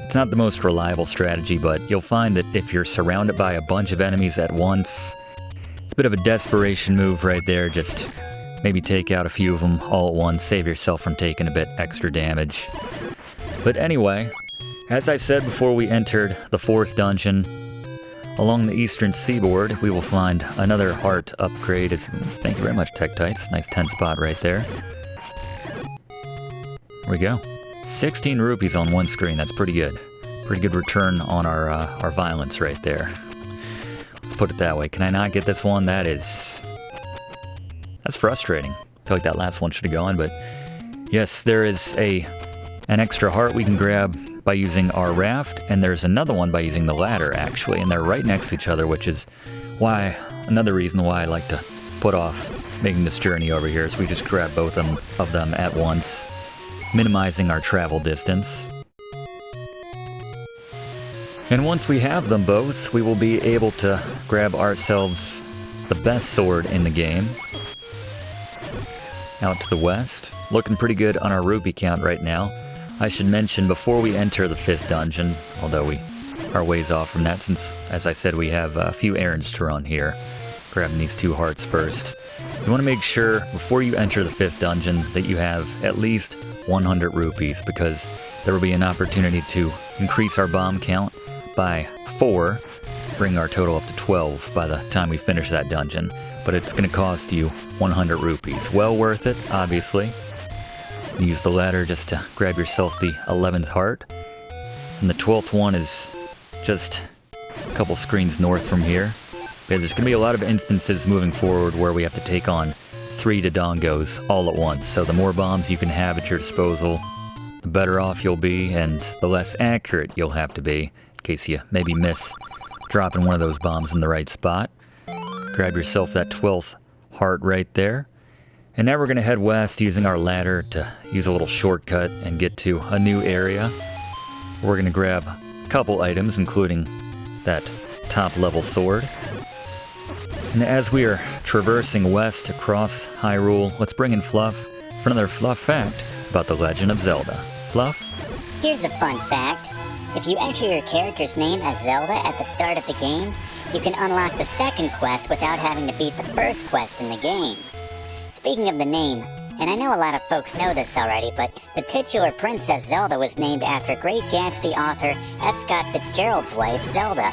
It's not the most reliable strategy, but you'll find that if you're surrounded by a bunch of enemies at once, it's a bit of a desperation move right there. Just maybe take out a few of them all at once, save yourself from taking a bit extra damage. But anyway, as I said before we entered the 4th dungeon, along the eastern seaboard, we will find another heart upgrade. Thank you very much, Tektites. Nice 10 spot right there. There we go. 16 rupees on one screen. That's pretty good. Pretty good return on our violence right there. Let's put it that way. Can I not get this one? That's frustrating. I feel like that last one should have gone, but yes, there is an extra heart we can grab by using our raft, and there's another one by using the ladder, actually, and they're right next to each other, which is another reason why I like to put off making this journey over here, so we just grab both of them at once, minimizing our travel distance. And once we have them both, we will be able to grab ourselves the best sword in the game. Out to the west, looking pretty good on our rupee count right now. I should mention before we enter the 5th dungeon, although we are ways off from that since, as I said, we have a few errands to run here. Grabbing these 2 hearts first. You want to make sure before you enter the 5th dungeon that you have at least 100 rupees, because there will be an opportunity to increase our bomb count by 4, bring our total up to 12 by the time we finish that dungeon, but it's going to cost you 100 rupees. Well worth it, obviously. Use the ladder just to grab yourself the 11th heart. And the 12th one is just a couple screens north from here. But there's going to be a lot of instances moving forward where we have to take on 3 Dodongos all at once. So the more bombs you can have at your disposal, the better off you'll be, and the less accurate you'll have to be, in case you maybe miss dropping one of those bombs in the right spot. Grab yourself that 12th heart right there. And now we're going to head west using our ladder to use a little shortcut and get to a new area. We're going to grab a couple items, including that top level sword. And as we are traversing west across Hyrule, let's bring in Fluff for another Fluff fact about The Legend of Zelda. Fluff? Here's a fun fact. If you enter your character's name as Zelda at the start of the game, you can unlock the 2nd quest without having to beat the 1st quest in the game. Speaking of the name, and I know a lot of folks know this already, but the titular Princess Zelda was named after Great Gatsby author F. Scott Fitzgerald's wife, Zelda.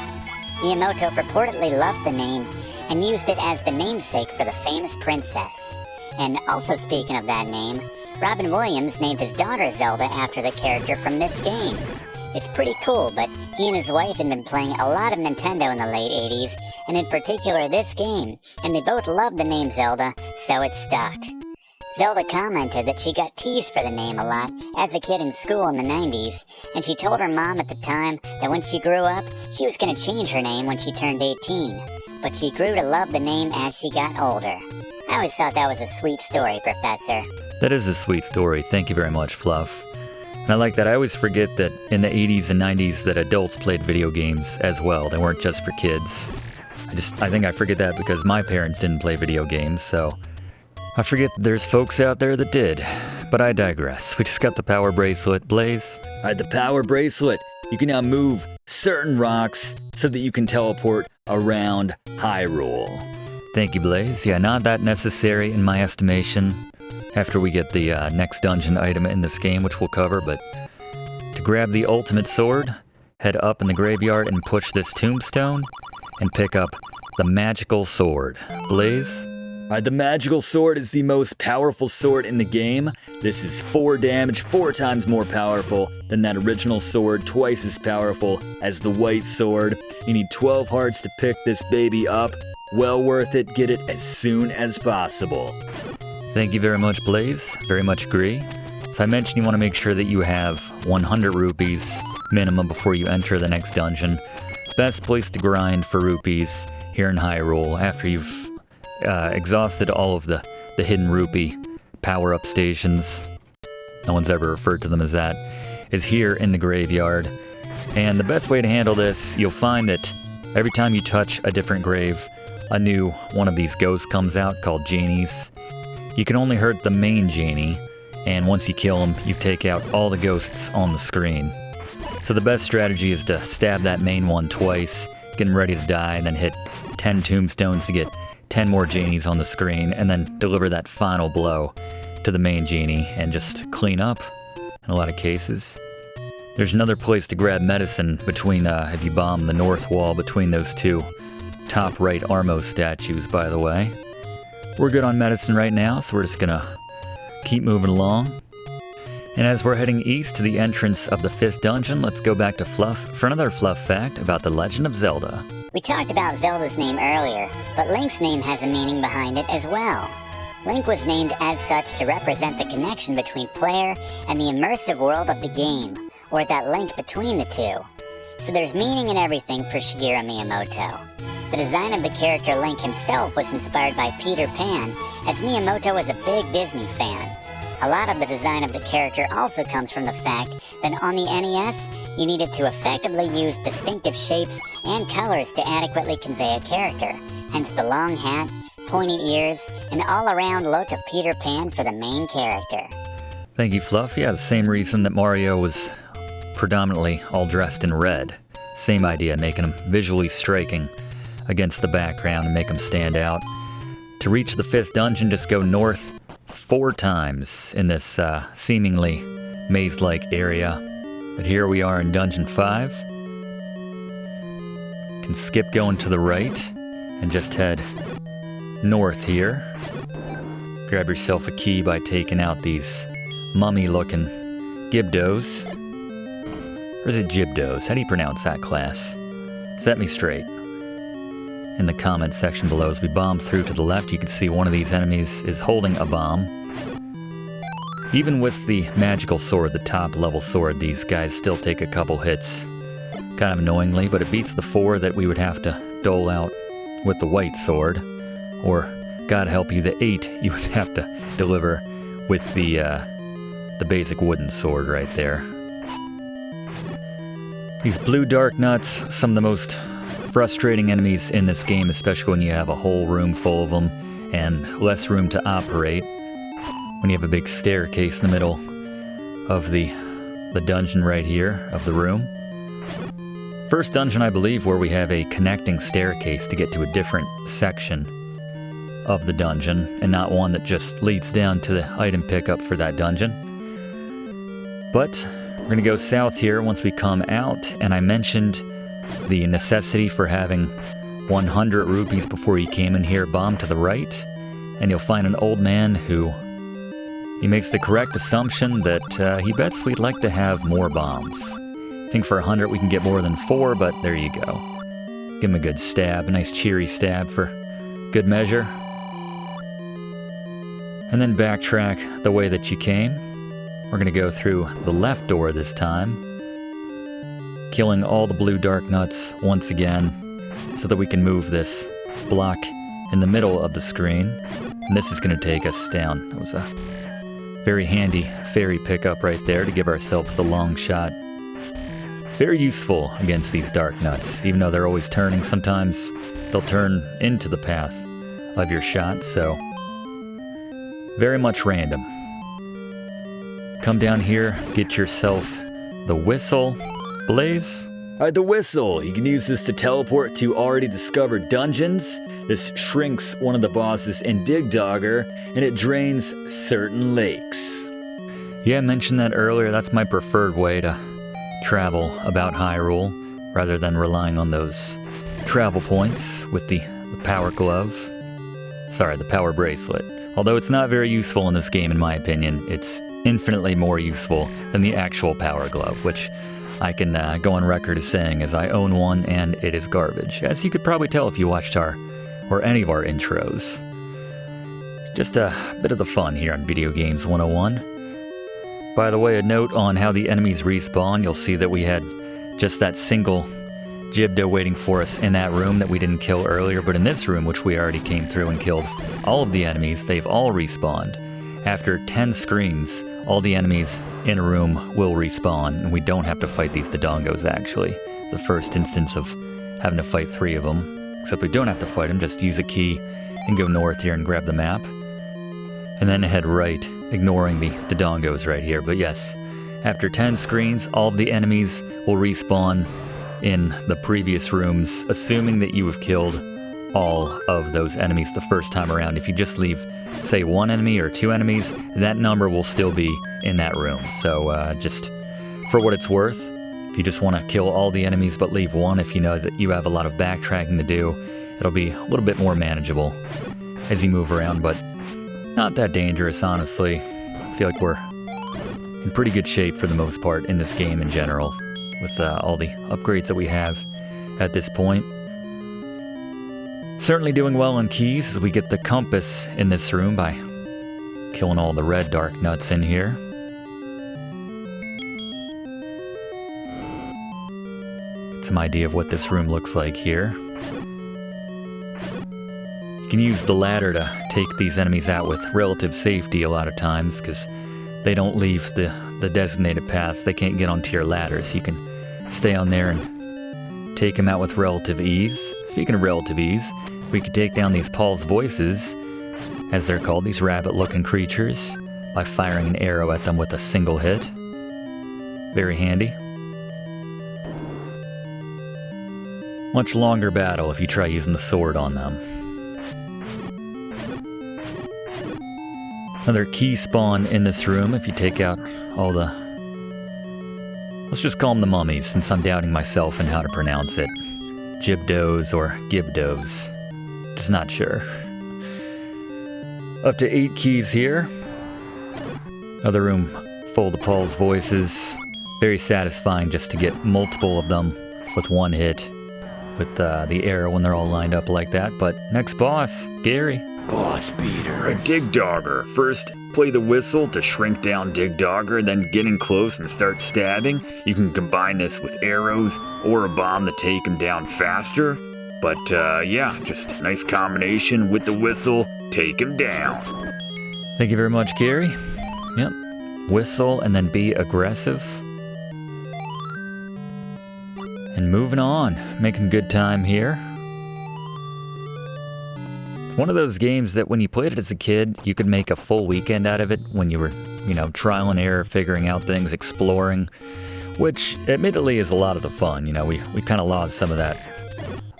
Miyamoto purportedly loved the name and used it as the namesake for the famous princess. And also speaking of that name, Robin Williams named his daughter Zelda after the character from this game. It's pretty cool, but he and his wife had been playing a lot of Nintendo in the late 80s, and in particular this game, and they both loved the name Zelda, so it stuck. Zelda commented that she got teased for the name a lot as a kid in school in the 90s, and she told her mom at the time that when she grew up, she was going to change her name when she turned 18, but she grew to love the name as she got older. I always thought that was a sweet story, Professor. That is a sweet story. Thank you very much, Fluff. And I like that. I always forget that in the 80s and 90s that adults played video games as well. They weren't just for kids. I think I forget that because my parents didn't play video games, so I forget there's folks out there that did. But I digress. We just got the power bracelet. Blaze? Alright, the power bracelet. You can now move certain rocks so that you can teleport around Hyrule. Thank you, Blaze. Yeah, not that necessary in my estimation after we get the next dungeon item in this game, which we'll cover, but to grab the ultimate sword, head up in the graveyard and push this tombstone and pick up the magical sword. Blaze? Alright, the magical sword is the most powerful sword in the game. This is 4 damage, 4 times more powerful than that original sword, twice as powerful as the white sword. You need 12 hearts to pick this baby up. Well worth it, get it as soon as possible. Thank you very much, Blaze. Very much agree. So I mentioned you want to make sure that you have 100 rupees minimum before you enter the next dungeon. Best place to grind for rupees here in Hyrule after you've exhausted all of the hidden rupee power-up stations. No one's ever referred to them as that. Is here in the graveyard. And the best way to handle this, you'll find that every time you touch a different grave, a new one of these ghosts comes out called Genies. You can only hurt the main Genie, and once you kill him, you take out all the ghosts on the screen. So the best strategy is to stab that main one twice, get him ready to die, and then hit 10 tombstones to get 10 more Genies on the screen, and then deliver that final blow to the main Genie and just clean up in a lot of cases. There's another place to grab medicine between, if you bomb the north wall between those two top right Armo statues, by the way. We're good on medicine right now, so we're just gonna keep moving along. And as we're heading east to the entrance of the 5th dungeon, let's go back to Fluff for another Fluff fact about the Legend of Zelda. We talked about Zelda's name earlier, but Link's name has a meaning behind it as well. Link was named as such to represent the connection between player and the immersive world of the game, or that link between the two. So there's meaning in everything for Shigeru Miyamoto. The design of the character Link himself was inspired by Peter Pan, as Miyamoto was a big Disney fan. A lot of the design of the character also comes from the fact that on the NES, you needed to effectively use distinctive shapes and colors to adequately convey a character, hence the long hat, pointy ears, and all-around look of Peter Pan for the main character. Thank you, Fluff. Yeah, the same reason that Mario was predominantly all dressed in red. Same idea, making him visually striking against the background and make him stand out. To reach the 5th dungeon, just go north 4 times in this seemingly maze-like area. But here we are in Dungeon 5. Can skip going to the right and just head north here. Grab yourself a key by taking out these mummy-looking Gibdos. Or is it Gibdos? How do you pronounce that, class? Set me straight. In the comment section below, as we bomb through to the left, you can see one of these enemies is holding a bomb. Even with the magical sword, the top level sword, these guys still take a couple hits. Kind of annoyingly, but it beats the 4 that we would have to dole out with the white sword. Or, God help you, the 8 you would have to deliver with the basic wooden sword right there. These blue dark nuts, some of the most frustrating enemies in this game, especially when you have a whole room full of them and less room to operate. When you have a big staircase in the middle of the dungeon right here, of the room. First dungeon, I believe, where we have a connecting staircase to get to a different section of the dungeon, and not one that just leads down to the item pickup for that dungeon. But we're going to go south here once we come out, and I mentioned the necessity for having 100 rupees before you came in here. Bomb to the right, and you'll find an old man who he makes the correct assumption that he bets we'd like to have more bombs. I think for 100 we can get more than 4, but there you go. Give him a good stab, a nice cheery stab for good measure. And then backtrack the way that you came. We're going to go through the left door this time, killing all the blue dark nuts once again so that we can move this block in the middle of the screen. And this is going to take us down. That was a very handy fairy pickup right there to give ourselves the long shot. Very useful against these dark nuts. Even though they're always turning, sometimes they'll turn into the path of your shot, so very much random. Come down here, get yourself the whistle. Blaze? Alright, the whistle. You can use this to teleport to already discovered dungeons. This shrinks one of the bosses in Digdogger, and it drains certain lakes. Yeah, I mentioned that earlier. That's my preferred way to travel about Hyrule, rather than relying on those travel points with the power glove. Sorry, the power bracelet. Although it's not very useful in this game, in my opinion, it's infinitely more useful than the actual power glove, which I can go on record as saying as I own one and it is garbage, as you could probably tell if you watched our or any of our intros. Just a bit of the fun here on Video Games 101. By the way, a note on how the enemies respawn. You'll see that we had just that single Gibdo waiting for us in that room that we didn't kill earlier, but in this room, which we already came through and killed all of the enemies, they've all respawned. After 10 screens, all the enemies in a room will respawn, and we don't have to fight these Dodongos, actually. The first instance of having to fight 3 of them. Except we don't have to fight them, just use a key and go north here and grab the map. And then head right, ignoring the Dodongos right here. But yes, after 10 screens, all of the enemies will respawn in the previous rooms, assuming that you have killed all of those enemies the first time around. If you just leave, say, 1 enemy or 2 enemies, that number will still be in that room. So just for what it's worth, if you just want to kill all the enemies but leave 1, if you know that you have a lot of backtracking to do, it'll be a little bit more manageable as you move around, but not that dangerous, honestly. I feel like we're in pretty good shape for the most part in this game in general, with all the upgrades that we have at this point. Certainly doing well on keys as we get the compass in this room by killing all the red dark nuts in here. Get some idea of what this room looks like here. You can use the ladder to take these enemies out with relative safety a lot of times, because they don't leave the designated paths. They can't get onto your ladder, so you can stay on there and take them out with relative ease. Speaking of relative ease, we could take down these Paul's Voices, as they're called, these rabbit-looking creatures, by firing an arrow at them with a single hit. Very handy. Much longer battle if you try using the sword on them. Another key spawn in this room if you take out all the... let's just call them the mummies, since I'm doubting myself in how to pronounce it. Gibdos or Gibdos. Just not sure. Up to 8 keys here. Another room full of Paul's Voices. Very satisfying just to get multiple of them with 1 hit. With the arrow when they're all lined up like that. But next boss, Gary. Boss beater. A Digdogger. First, play the whistle to shrink down Digdogger, then get in close and start stabbing. You can combine this with arrows or a bomb to take him down faster. But yeah, just a nice combination with the whistle. Take him down. Thank you very much, Gary. Yep. Whistle and then be aggressive. And moving on, making good time here. One of those games that when you played it as a kid, you could make a full weekend out of it when you were, trial and error, figuring out things, exploring, which admittedly is a lot of the fun. We kind of lost some of that,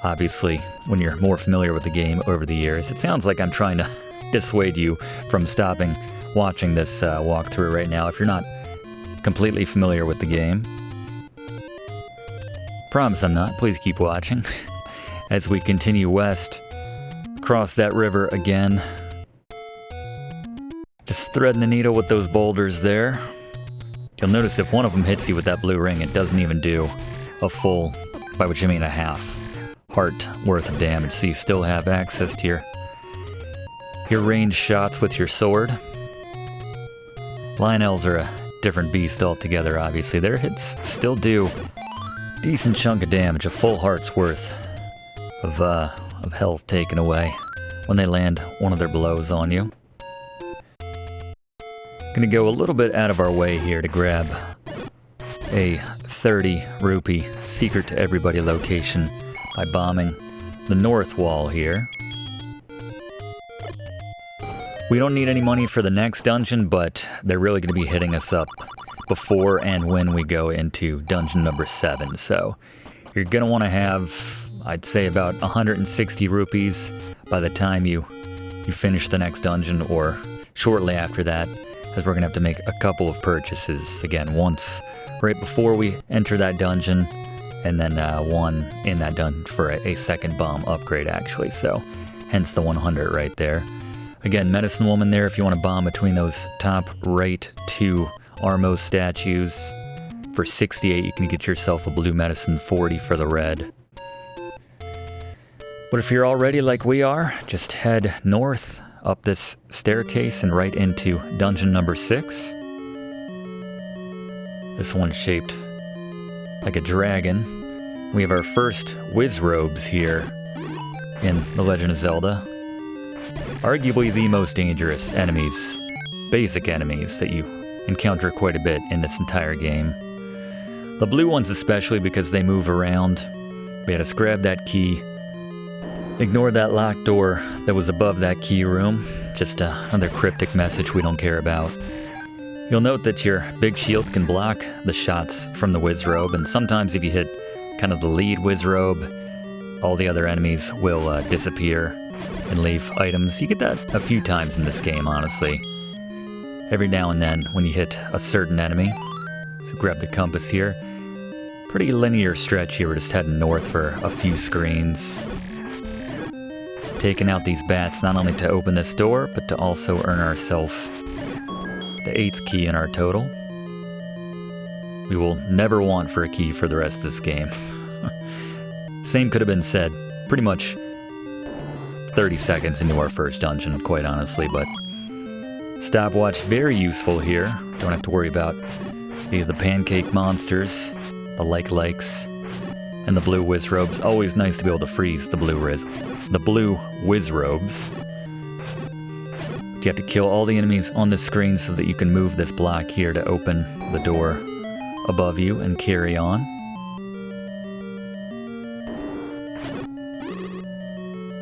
obviously, when you're more familiar with the game over the years. It sounds like I'm trying to dissuade you from stopping watching this walkthrough right now if you're not completely familiar with the game. Promise I'm not. Please keep watching as we continue west. Cross that river again. Just threading the needle with those boulders there. You'll notice if one of them hits you with that blue ring, it doesn't even do a full, by which I mean a half, heart worth of damage. So you still have access to your ranged shots with your sword. Lionels are a different beast altogether, obviously. Their hits still do decent chunk of damage, a full heart's worth of health taken away when they land one of their blows on you. Gonna go a little bit out of our way here to grab a 30 rupee secret to everybody location by bombing the north wall here. We don't need any money for the next dungeon, but they're really going to be hitting us up before and when we go into dungeon number 7. So you're going to want to have, I'd say, about 160 rupees by the time you finish the next dungeon, or shortly after that, as we're going to have to make a couple of purchases. Again, once right before we enter that dungeon, and then one in that dungeon for a second bomb upgrade, actually. So hence the 100 right there. Again, Medicine Woman there if you want to bomb between those top right 2 Armo statues. For 68, you can get yourself a blue medicine, 40 for the red. But if you're already like we are, just head north up this staircase and right into dungeon number 6. This one's shaped like a dragon. We have our first Wizrobes here in The Legend of Zelda. Arguably the most dangerous enemies, basic enemies, that you encounter quite a bit in this entire game. The blue ones especially, because they move around. We had us grab that key, ignore that locked door that was above that key room. Just another cryptic message we don't care about. You'll note that your big shield can block the shots from the Wizrobe, and sometimes if you hit kind of the lead Wizrobe, all the other enemies will disappear and leave items. You get that a few times in this game, honestly. Every now and then when you hit a certain enemy. So grab the compass here. Pretty linear stretch here. We're just heading north for a few screens. Taking out these bats not only to open this door, but to also earn ourselves the 8th key in our total. We will never want for a key for the rest of this game. Same could have been said pretty much 30 seconds into our first dungeon, quite honestly, but stopwatch very useful here. Don't have to worry about the pancake monsters, the likes, and the blue Wizrobes. Always nice to be able to freeze the blue Wizrobes. You have to kill all the enemies on the screen so that you can move this block here to open the door above you and carry on.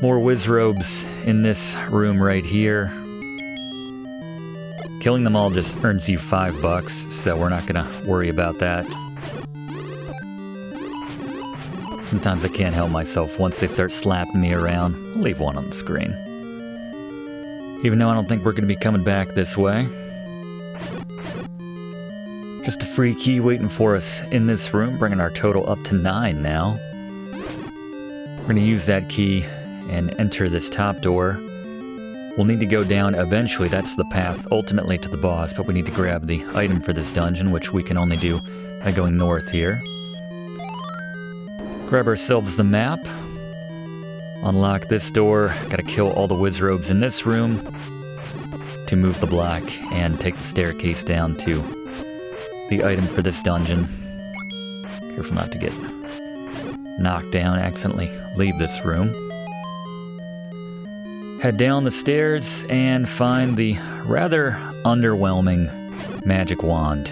More Wizrobes in this room right here. Killing them all just earns you $5, so we're not gonna worry about that. Sometimes I can't help myself. Once they start slapping me around, I'll leave one on the screen. Even though I don't think we're gonna be coming back this way. Just a free key waiting for us in this room, bringing our total up to 9 now. We're gonna use that key and enter this top door. We'll need to go down eventually. That's the path ultimately to the boss, but we need to grab the item for this dungeon, which we can only do by going north here. Grab ourselves the map. Unlock this door. Gotta kill all the Wizrobes in this room to move the block and take the staircase down to the item for this dungeon. Careful not to get knocked down, accidentally leave this room. Head down the stairs and find the rather underwhelming magic wand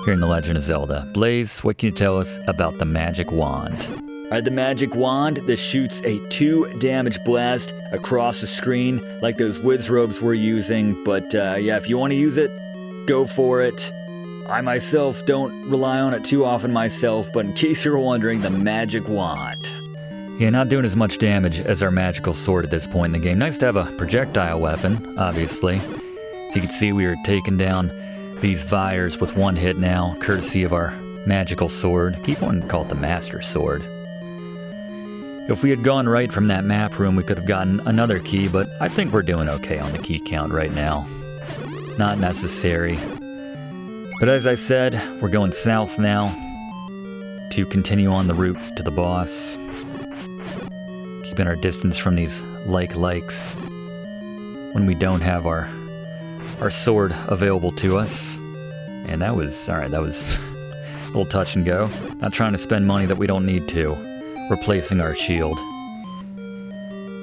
here in The Legend of Zelda. Blaze, what can you tell us about the magic wand? Alright, the magic wand, this shoots a 2 damage blast across the screen like those Wizrobes we're using, but yeah, if you want to use it, go for it. I myself don't rely on it too often myself, but in case you're wondering, the magic wand. Yeah, not doing as much damage as our magical sword at this point in the game. Nice to have a projectile weapon, obviously. As you can see, we are taking down these Vyres with one hit now, courtesy of our magical sword. Keep wanting to call it the Master Sword. If we had gone right from that map room, we could have gotten another key, but I think we're doing okay on the key count right now. Not necessary. But as I said, we're going south now to continue on the route to the boss. Keeping our distance from these likes when we don't have our sword available to us. And that was, alright, that was a little touch and go. Not trying to spend money that we don't need to. Replacing our shield.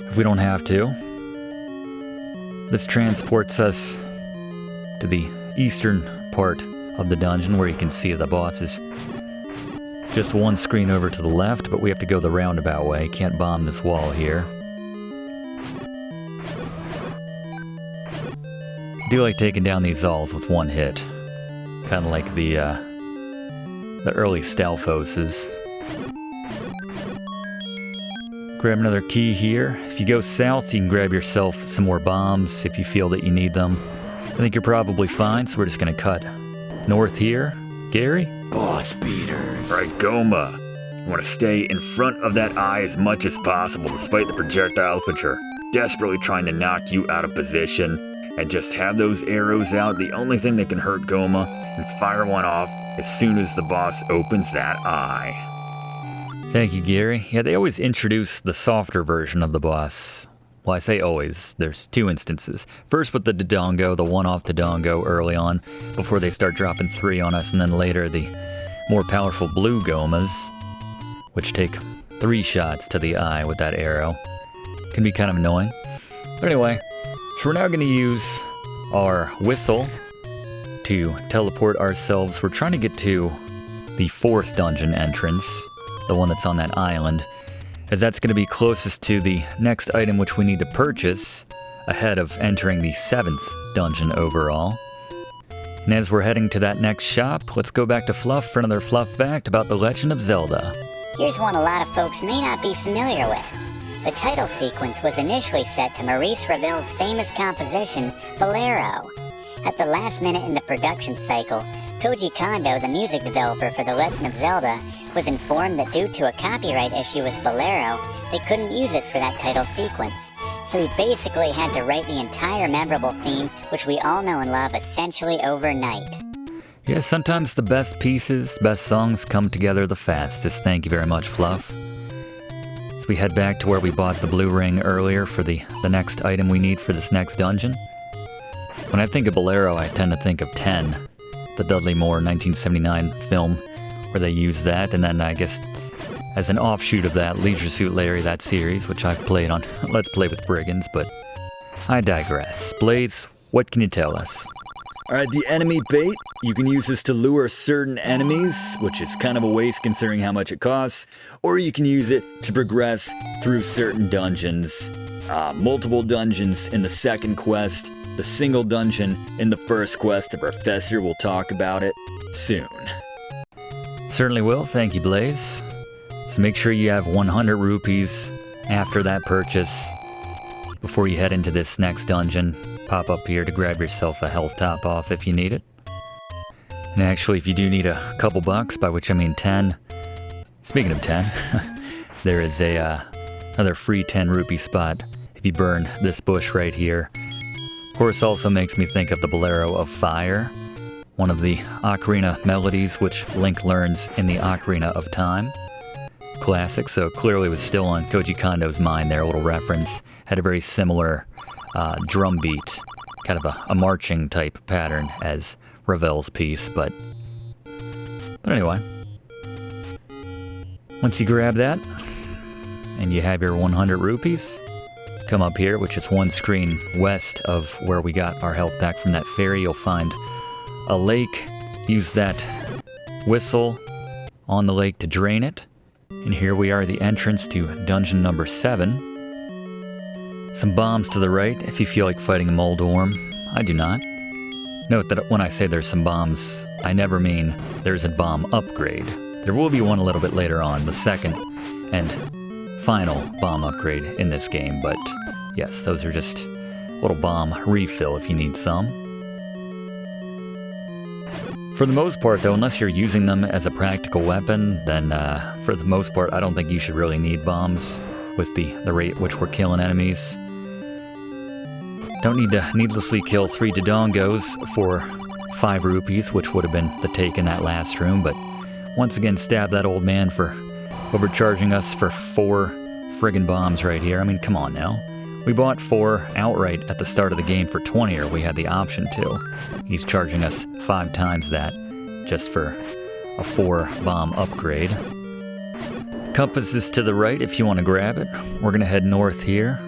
If we don't have to, This transports us to the eastern part of the dungeon where you can see the bosses. Just one screen over to the left, but we have to go the roundabout way. Can't bomb this wall here. I do like taking down these Zals with one hit. Kind of like the early Stalfoses. Grab another key here. If you go south, you can grab yourself some more bombs if you feel that you need them. I think you're probably fine, so we're just gonna cut north here. Gary? Boss beaters. Alright, Ghoma. You want to stay in front of that eye as much as possible despite the projectiles which are desperately trying to knock you out of position. And just have those arrows out, the only thing that can hurt Ghoma, and fire one off as soon as the boss opens that eye. Thank you, Gary. Yeah, they always introduce the softer version of the boss. Well, I say always. There's two instances. First with the Dodongo, the one-off Dodongo early on, before they start dropping 3 on us, and then later the more powerful blue Ghomas, which take 3 shots to the eye with that arrow. Can be kind of annoying. But anyway, so we're now going to use our whistle to teleport ourselves. We're trying to get to the 4th dungeon entrance, the one that's on that island, as that's going to be closest to the next item which we need to purchase ahead of entering the 7th dungeon overall. And as we're heading to that next shop, let's go back to Fluff for another Fluff fact about The Legend of Zelda. Here's one a lot of folks may not be familiar with. The title sequence was initially set to Maurice Ravel's famous composition, Bolero. At the last minute in the production cycle, Koji Kondo, the music developer for The Legend of Zelda, was informed that due to a copyright issue with Bolero, they couldn't use it for that title sequence. So he basically had to write the entire memorable theme, which we all know and love, essentially overnight. Yeah, sometimes the best pieces, best songs come together the fastest. Thank you very much, Fluff. As we head back to where we bought the blue ring earlier for the next item we need for this next dungeon. When I think of Bolero, I tend to think of 10, the Dudley Moore 1979 film, where they use that, and then I guess as an offshoot of that, Leisure Suit Larry, that series, which I've played on Let's Play with Brigands, but I digress. Blaze, what can you tell us? Alright, the enemy bait, you can use this to lure certain enemies, which is kind of a waste considering how much it costs, or you can use it to progress through certain dungeons. Multiple dungeons in the second quest, the single dungeon in the first quest. The professor will talk about it soon. Certainly will, thank you, Blaze. So make sure you have 100 rupees after that purchase before you head into this next dungeon. Pop up here to grab yourself a health top off if you need it. And actually, if you do need a couple bucks, by which I mean 10, speaking of 10, there is another free 10 rupee spot if you burn this bush right here. Of course, also makes me think of the Bolero of Fire, one of the ocarina melodies which Link learns in the Ocarina of Time. Classic, so clearly was still on Koji Kondo's mind there, a little reference. Had a very similar drum beat, kind of a marching type pattern as Ravel's piece, but anyway. Once you grab that, and you have your 100 rupees, come up here, which is one screen west of where we got our health pack from that ferry. You'll find a lake. Use that whistle on the lake to drain it. And here we are, the entrance to dungeon number 7. Some bombs to the right if you feel like fighting a Moldorm. I do not. Note that when I say there's some bombs, I never mean there's a bomb upgrade. There will be one a little bit later on, the second and final bomb upgrade in this game, but yes, those are just a little bomb refill if you need some. For the most part though, unless you're using them as a practical weapon, then for the most part I don't think you should really need bombs with the rate at which we're killing enemies. Don't need to needlessly kill 3 Dodongos for 5 rupees, which would have been the take in that last room, but once again stab that old man for overcharging us for 4 friggin' bombs right here. I mean, come on now. We bought 4 outright at the start of the game for 20, or we had the option to. He's charging us 5 times that just for a 4 bomb upgrade. Compass is to the right if you want to grab it. We're going to head north here.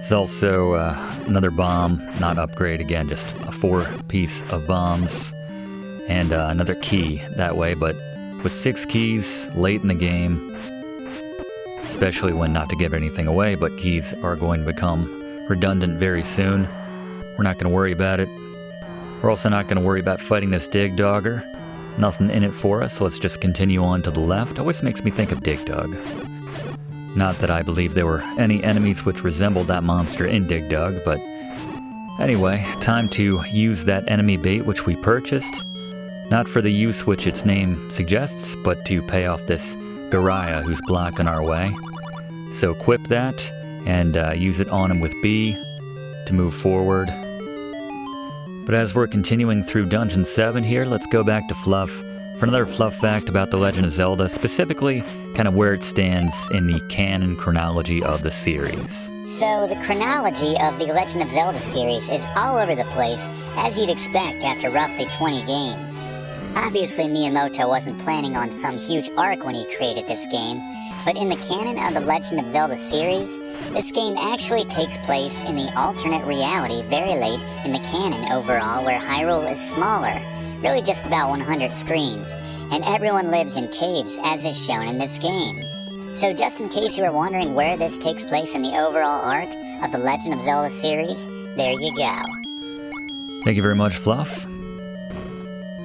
There's also another bomb, not upgrade again, just a 4-piece of bombs. And another key that way, but with 6 keys late in the game, especially when not to give anything away, but keys are going to become redundant very soon. We're not going to worry about it. We're also not going to worry about fighting this Digdogger. Nothing in it for us, so let's just continue on to the left. Always makes me think of Digdog. Not that I believe there were any enemies which resembled that monster in Digdog, but anyway, time to use that enemy bait which we purchased. Not for the use which its name suggests, but to pay off this Goriah who's blocking our way. So equip that, and use it on him with B to move forward. But as we're continuing through Dungeon 7 here, let's go back to Fluff for another Fluff fact about The Legend of Zelda, specifically kind of where it stands in the canon chronology of the series. So, the chronology of the Legend of Zelda series is all over the place, as you'd expect after roughly 20 games. Obviously, Miyamoto wasn't planning on some huge arc when he created this game, but in the canon of the Legend of Zelda series, this game actually takes place in the alternate reality very late in the canon overall, where Hyrule is smaller, really just about 100 screens, and everyone lives in caves as is shown in this game. So just in case you were wondering where this takes place in the overall arc of the Legend of Zelda series, there you go. Thank you very much, Fluff.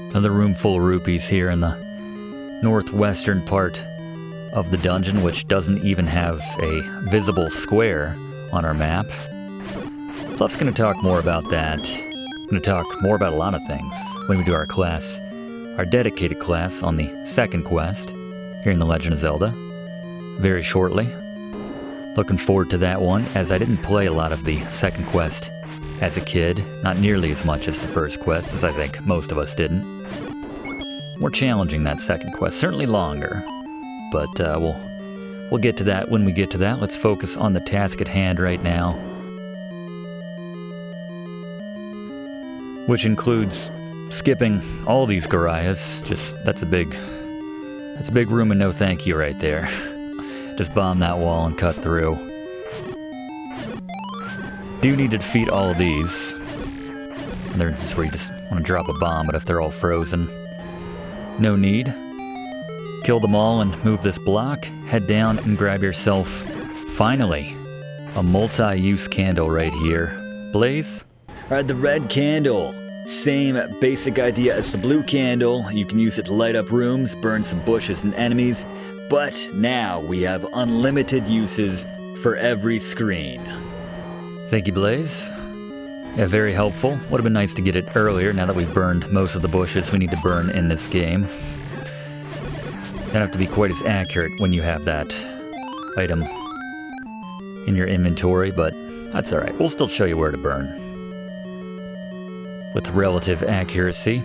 Another room full of rupees here in the northwestern part of the dungeon, which doesn't even have a visible square on our map. Fluff's going to talk more about that. Going to talk more about a lot of things when we do our class, our dedicated class on the second quest here in The Legend of Zelda, very shortly. Looking forward to that one, as I didn't play a lot of the second quest as a kid, not nearly as much as the first quest, as I think most of us didn't. More challenging, that second quest, certainly longer, but we'll get to that when we get to that. Let's focus on the task at hand right now, which includes skipping all these Goriahs. Just that's a big room and no thank you right there. Just bomb that wall and cut through. Do need to defeat all of these. And there's where you just want to drop a bomb, but if they're all frozen, no need. Kill them all and move this block. Head down and grab yourself, finally, a multi-use candle right here. Blaze? Alright, the red candle. Same basic idea as the blue candle. You can use it to light up rooms, burn some bushes and enemies, but now we have unlimited uses for every screen. Thank you, Blaze. Yeah, very helpful. Would have been nice to get it earlier now that we've burned most of the bushes we need to burn in this game. Don't have to be quite as accurate when you have that item in your inventory, but that's alright. We'll still show you where to burn with relative accuracy.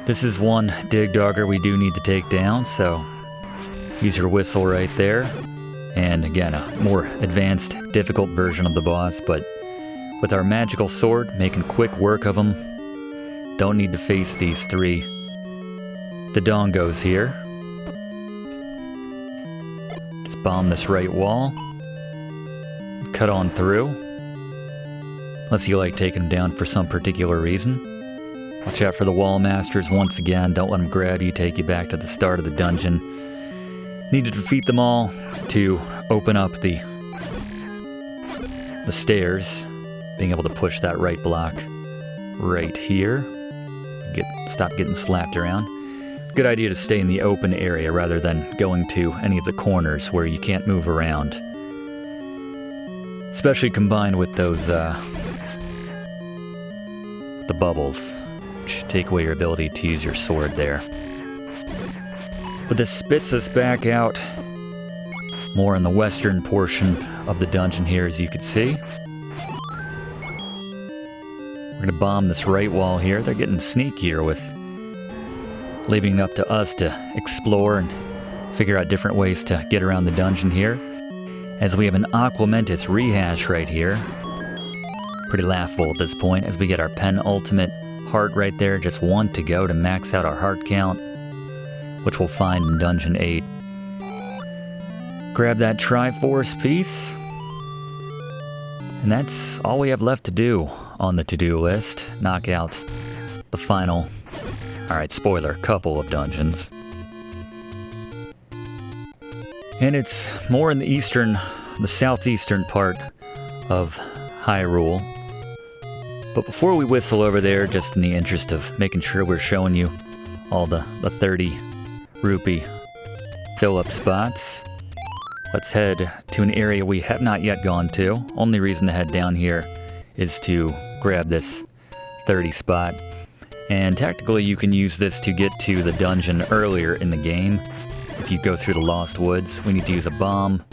This is one Digdogger we do need to take down, so use your whistle right there. And again, a more advanced, difficult version of the boss, but with our magical sword, making quick work of them. Don't need to face these 3 Dodongos here. Just bomb this right wall. Cut on through. Unless you like taking them down for some particular reason. Watch out for the wall masters once again. Don't let them grab you, take you back to the start of the dungeon. Need to defeat them all to open up the stairs. Being able to push that right block right here. Stop getting slapped around. Good idea to stay in the open area rather than going to any of the corners where you can't move around. Especially combined with those, the bubbles, which take away your ability to use your sword there. But this spits us back out more in the western portion of the dungeon here, as you can see. We're going to bomb this right wall here. They're getting sneakier with leaving it up to us to explore and figure out different ways to get around the dungeon here. As we have an Aquamentus rehash right here. Pretty laughable at this point, as we get our penultimate heart right there. Just 1 to go to max out our heart count, which we'll find in Dungeon 8. Grab that Triforce piece. And that's all we have left to do on the to-do list. Knock out the final, alright, spoiler, couple of dungeons. And it's more in the southeastern part of Hyrule. But before we whistle over there, just in the interest of making sure we're showing you all the 30 rupee fill-up spots, let's head to an area we have not yet gone to. Only reason to head down here is to grab this 30 spot. And technically you can use this to get to the dungeon earlier in the game. If you go through the Lost Woods, we need to use a bomb.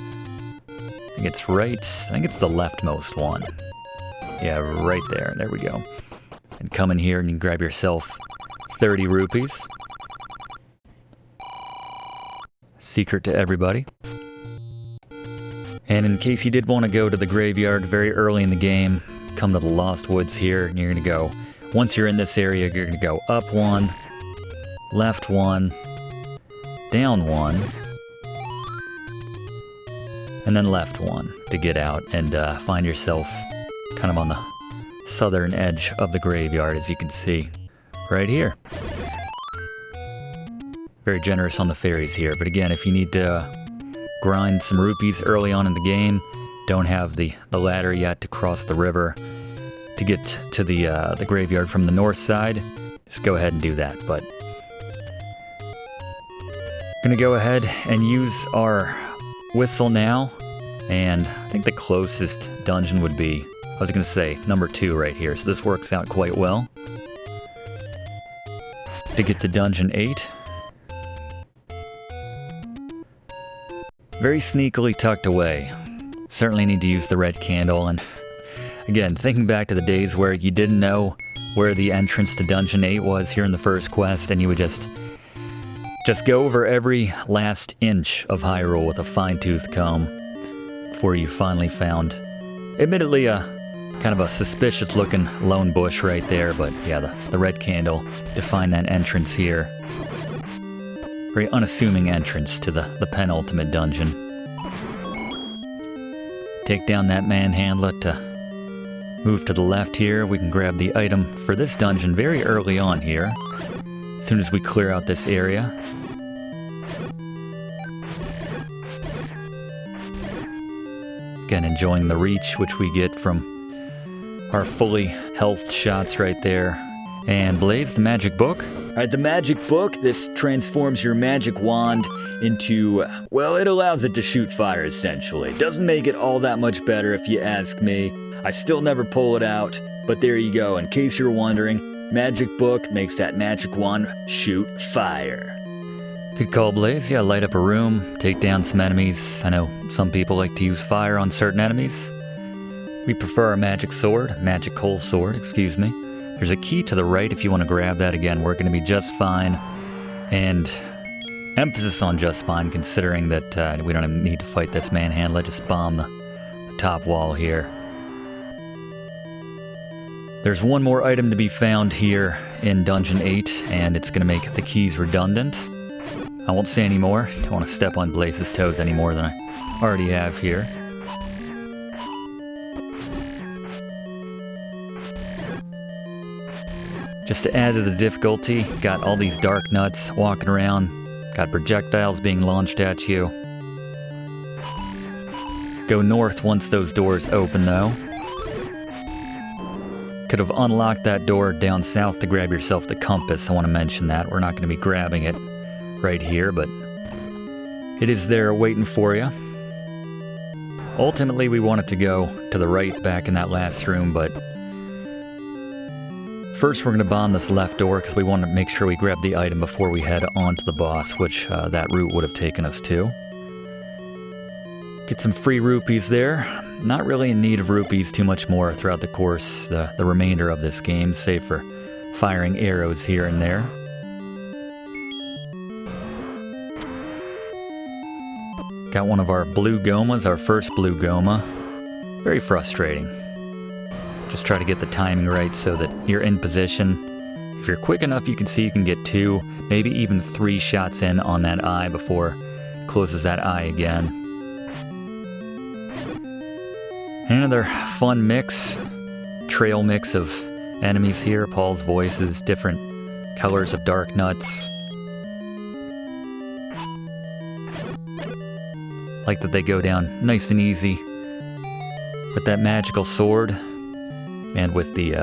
I think it's the leftmost one. Yeah, right there. There we go. And come in here and you can grab yourself 30 rupees. Secret to everybody. And in case you did want to go to the graveyard very early in the game, come to the Lost Woods here, and you're going to go, once you're in this area, you're going to go up one, left one, down one, and then left one to get out and find yourself kind of on the southern edge of the graveyard, as you can see right here. Very generous on the fairies here, but again, if you need to grind some rupees early on in the game, don't have the ladder yet to cross the river to get to the graveyard from the north side, just go ahead and do that. But gonna go ahead and use our whistle now, and I think the closest dungeon would be, I was gonna say, number 2 right here, so this works out quite well. To get to dungeon 8. Very sneakily tucked away. Certainly need to use the red candle, and again, thinking back to the days where you didn't know where the entrance to dungeon 8 was here in the first quest, and you would just go over every last inch of Hyrule with a fine-tooth comb before you finally found, admittedly, a kind of a suspicious-looking lone bush right there, but yeah, the red candle defined that entrance here. Very unassuming entrance to the penultimate dungeon. Take down that Manhandla to move to the left here. We can grab the item for this dungeon very early on here, as soon as we clear out this area. Again, enjoying the reach which we get from our fully healthed shots right there. And Blaze, the magic book. Alright, the magic book, this transforms your magic wand into, well, it allows it to shoot fire, essentially. Doesn't make it all that much better, if you ask me. I still never pull it out, but there you go. In case you're wondering, magic book makes that magic wand shoot fire. Good call, Blaze. Yeah, light up a room, take down some enemies. I know some people like to use fire on certain enemies. We prefer our magic sword, magic coal sword, excuse me. There's a key to the right if you want to grab that. Again, we're going to be just fine. And emphasis on just fine, considering that we don't even need to fight this Manhandla. Just bomb the top wall here. There's one more item to be found here in Dungeon 8, and it's going to make the keys redundant. I won't say any more. Don't want to step on Blaze's toes any more than I already have here. Just to add to the difficulty, got all these dark nuts walking around, got projectiles being launched at you. Go north once those doors open though. Could have unlocked that door down south to grab yourself the compass. I want to mention that. We're not going to be grabbing it right here, but it is there waiting for you. Ultimately, we wanted to go to the right back in that last room, but first we're going to bomb this left door because we want to make sure we grab the item before we head on to the boss, which that route would have taken us to. Get some free rupees there. Not really in need of rupees too much more throughout the course, the remainder of this game, save for firing arrows here and there. Got one of our blue Ghomas, our first blue Ghoma. Very frustrating. Just try to get the timing right so that you're in position. If you're quick enough, you can see you can get 2, maybe even 3 shots in on that eye before it closes that eye again. Another fun mix, trail mix of enemies here. Paul's voices, different colors of dark nuts. Like that they go down nice and easy with that magical sword and with the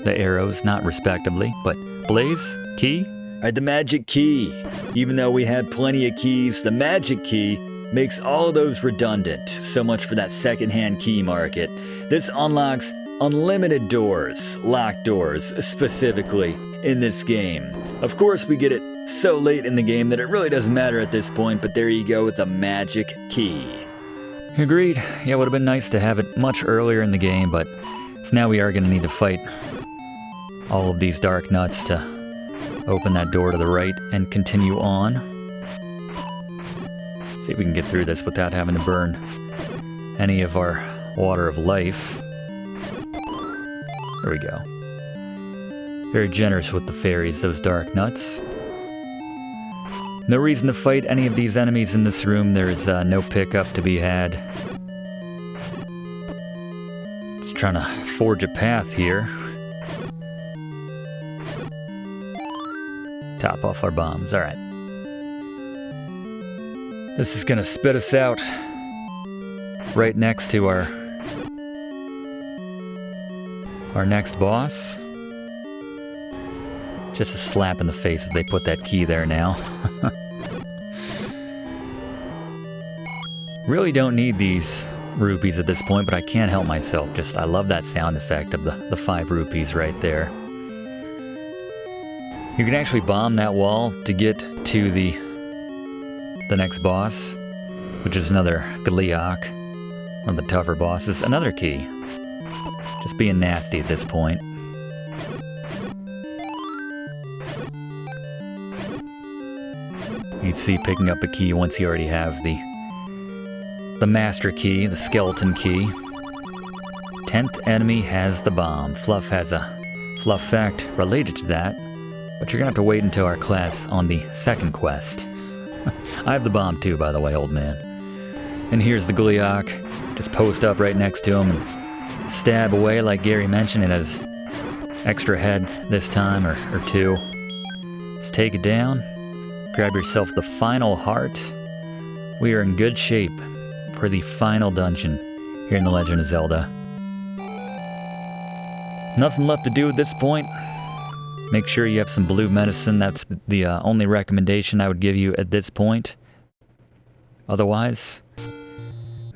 arrows, not respectively, but Blaze, key? Alright, the magic key. Even though we had plenty of keys, the magic key makes all of those redundant. So much for that secondhand key market. This unlocks unlimited doors, locked doors specifically, in this game. Of course, we get it so late in the game that it really doesn't matter at this point, but there you go with the magic key. Agreed. Yeah, it would have been nice to have it much earlier in the game, but so now we are going to need to fight all of these dark nuts to open that door to the right and continue on. See if we can get through this without having to burn any of our water of life. There we go. Very generous with the fairies, those dark nuts. No reason to fight any of these enemies in this room. There's no pickup to be had. Just trying to forge a path here. Top off our bombs. Alright. This is gonna spit us out right next to our next boss. Just a slap in the face that they put that key there now. Really don't need these rupees at this point, but I can't help myself. I love that sound effect of the 5 rupees right there. You can actually bomb that wall to get to the next boss, which is another Gleeok, one of the tougher bosses. Another key. Just being nasty at this point. You'd see picking up a key once you already have the master key, the skeleton key. 10th enemy has the bomb. Fluff has a fluff fact related to that, but you're gonna have to wait until our class on the second quest. I have the bomb too, by the way, old man. And here's the Gleeok. Just post up right next to him and stab away like Gary mentioned. It has extra head this time, or 2. Just take it down. Grab yourself the final heart. We are in good shape for the final dungeon here in The Legend of Zelda. Nothing left to do at this point. Make sure you have some blue medicine. That's the only recommendation I would give you at this point. Otherwise,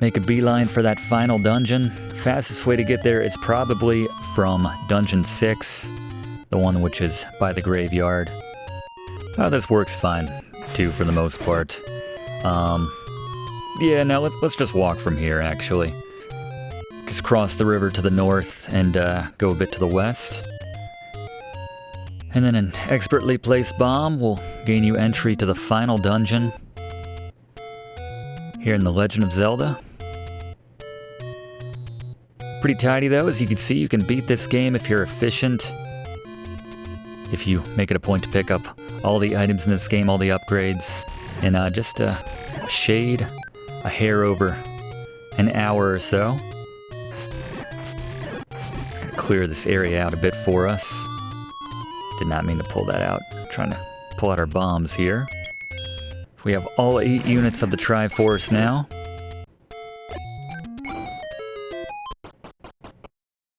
make a beeline for that final dungeon. Fastest way to get there is probably from Dungeon 6, the one which is by the graveyard. This works fine, too, for the most part. Yeah, now let's just walk from here, actually. Just cross the river to the north and go a bit to the west. And then an expertly placed bomb will gain you entry to the final dungeon here in The Legend of Zelda. Pretty tidy, though. As you can see, you can beat this game if you're efficient. If you make it a point to pick up all the items in this game, all the upgrades, in just a shade, a hair over an hour or so. Gonna clear this area out a bit for us. Did not mean to pull that out. Trying to pull out our bombs here. We have all 8 units of the Triforce now.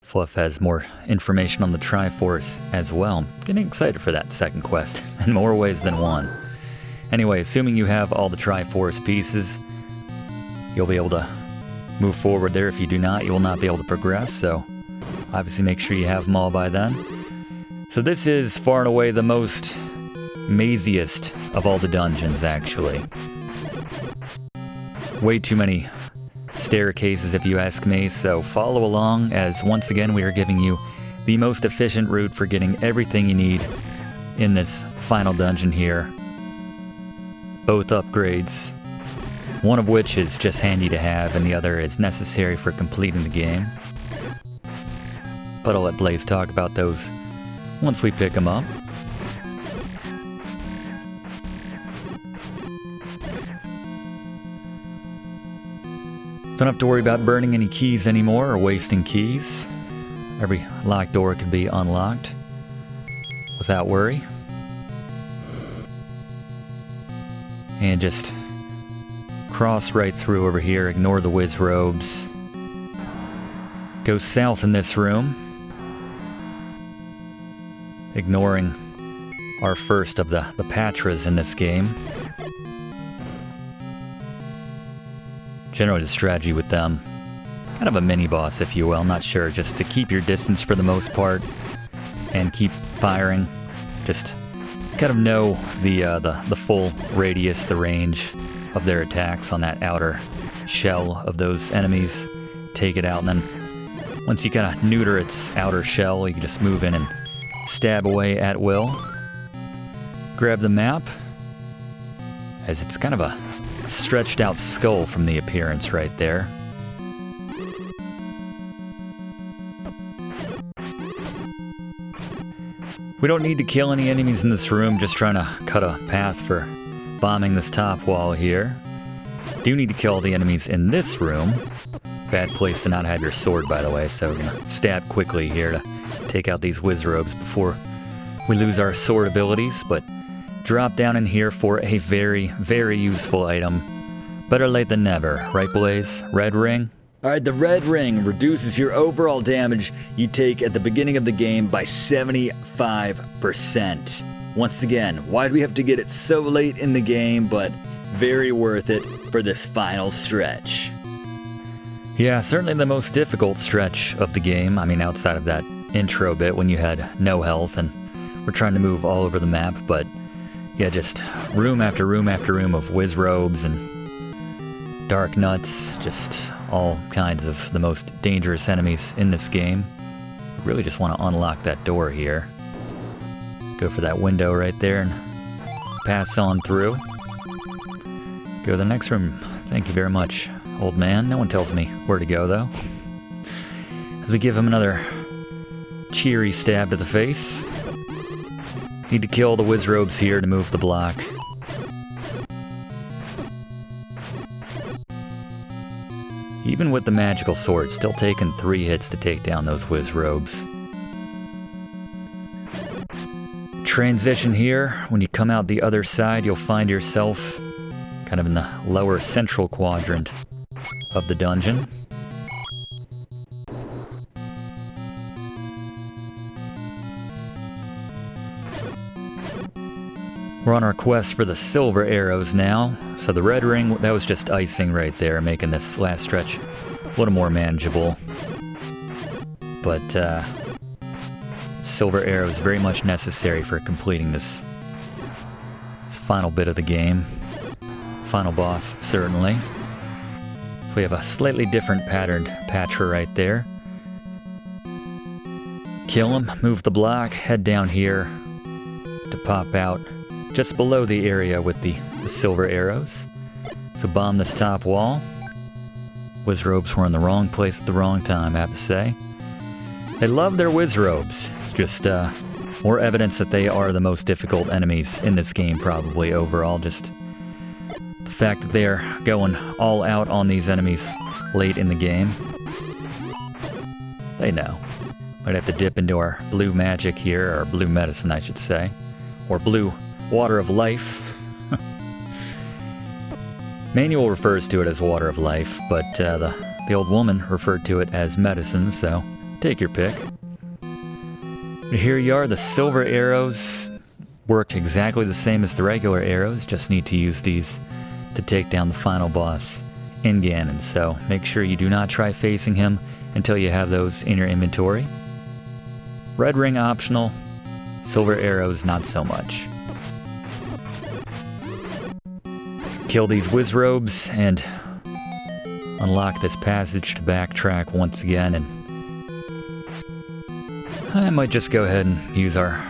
Fluff has more information on the Triforce as well. Getting excited for that second quest in more ways than one. Anyway, assuming you have all the Triforce pieces, you'll be able to move forward there. If you do not, you will not be able to progress, so obviously make sure you have them all by then. So this is far and away the most maziest of all the dungeons, actually. Way too many staircases, if you ask me, so follow along, as once again we are giving you the most efficient route for getting everything you need in this final dungeon here. Both upgrades, one of which is just handy to have and the other is necessary for completing the game. But I'll let Blaze talk about those once we pick them up. Don't have to worry about burning any keys anymore or wasting keys. Every locked door can be unlocked without worry. And just cross right through over here, ignore the whiz robes. Go south in this room, ignoring our first of the Patras in this game. Generally the strategy with them, kind of a mini-boss if you will, not sure, just to keep your distance for the most part and keep firing. Just kind of know the full radius, the range of their attacks on that outer shell of those enemies. Take it out, and then once you kind of neuter its outer shell, you can just move in and stab away at will. Grab the map, as it's kind of a stretched out skull from the appearance right there. We don't need to kill any enemies in this room, just trying to cut a path for bombing this top wall here. Do need to kill the enemies in this room. Bad place to not have your sword, by the way, so we're gonna stab quickly here to take out these whiz robes before we lose our sword abilities, but drop down in here for a very, very useful item. Better late than never, right Blaze? Red ring? Alright, the red ring reduces your overall damage you take at the beginning of the game by 75%. Once again, why do we have to get it so late in the game, but very worth it for this final stretch. Yeah, certainly the most difficult stretch of the game. I mean, outside of that intro bit when you had no health and we're trying to move all over the map, but yeah, just room after room after room of whiz robes and dark nuts, just all kinds of the most dangerous enemies in this game. We really just want to unlock that door here. Go for that window right there and pass on through. Go to the next room. Thank you very much, old man. No one tells me where to go, though. As we give him another cheery stab to the face. Need to kill the whiz robes here to move the block. Even with the magical sword, still taking 3 hits to take down those whiz robes. Transition here. When you come out the other side, you'll find yourself kind of in the lower central quadrant of the dungeon. We're on our quest for the silver arrows now. So the red ring, that was just icing right there, making this last stretch a little more manageable. But silver arrow is very much necessary for completing this final bit of the game. Final boss, certainly. We have a slightly different patterned patcher right there. Kill him, move the block, head down here to pop out just below the area with the silver arrows. So bomb this top wall. Whiz robes were in the wrong place at the wrong time, I have to say. They love their whiz robes. Just more evidence that they are the most difficult enemies in this game, probably overall. Just the fact that they're going all out on these enemies late in the game. They know. Might have to dip into our blue magic here, or blue medicine, I should say. Or blue water of life. Manual refers to it as water of life, but the old woman referred to it as medicine, so take your pick. But here you are, the silver arrows work exactly the same as the regular arrows, just need to use these to take down the final boss in Ganon, so make sure you do not try facing him until you have those in your inventory. Red ring optional, silver arrows not so much. Kill these whiz robes and unlock this passage to backtrack once again, and I might just go ahead and use our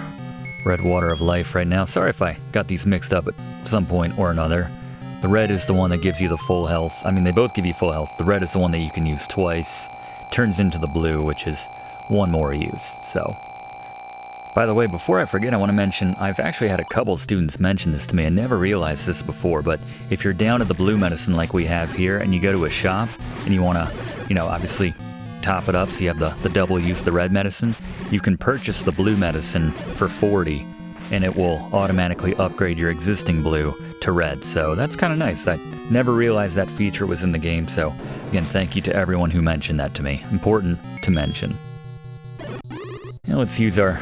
red water of life right now. Sorry if I got these mixed up at some point or another. The red is the one that gives you the full health. I mean, they both give you full health. The red is the one that you can use twice. Turns into the blue, which is one more use, so By the way, before I forget, I want to mention, I've actually had a couple students mention this to me. I never realized this before, but if you're down to the blue medicine like we have here, and you go to a shop, and you want to, obviously top it up so you have the double use the red medicine, you can purchase the blue medicine for 40, and it will automatically upgrade your existing blue to red. So that's kind of nice. I never realized that feature was in the game, so again, thank you to everyone who mentioned that to me. Important to mention. Now let's use our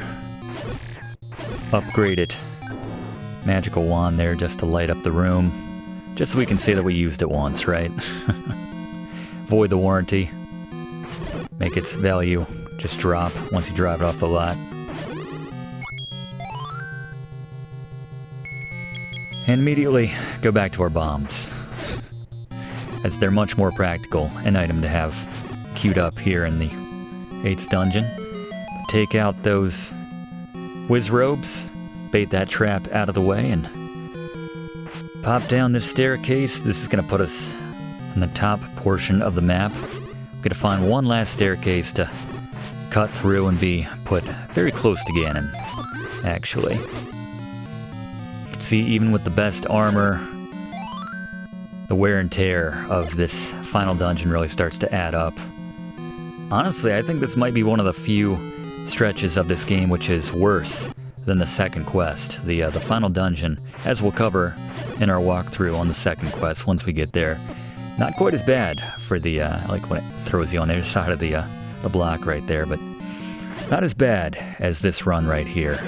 upgraded magical wand there just to light up the room, just so we can say that we used it once, right? Void the warranty. Make its value just drop once you drive it off the lot. And immediately go back to our bombs, as they're much more practical an item to have queued up here in the 8th dungeon. Take out those whiz robes, bait that trap out of the way, and pop down this staircase. This is going to put us in the top portion of the map. We're going to find one last staircase to cut through and be put very close to Ganon, actually. You can see even with the best armor, the wear and tear of this final dungeon really starts to add up. Honestly, I think this might be one of the few stretches of this game which is worse than the second quest. The final dungeon, as we'll cover in our walkthrough on the second quest once we get there. Not quite as bad for the, like when it throws you on the other side of the block right there, but not as bad as this run right here.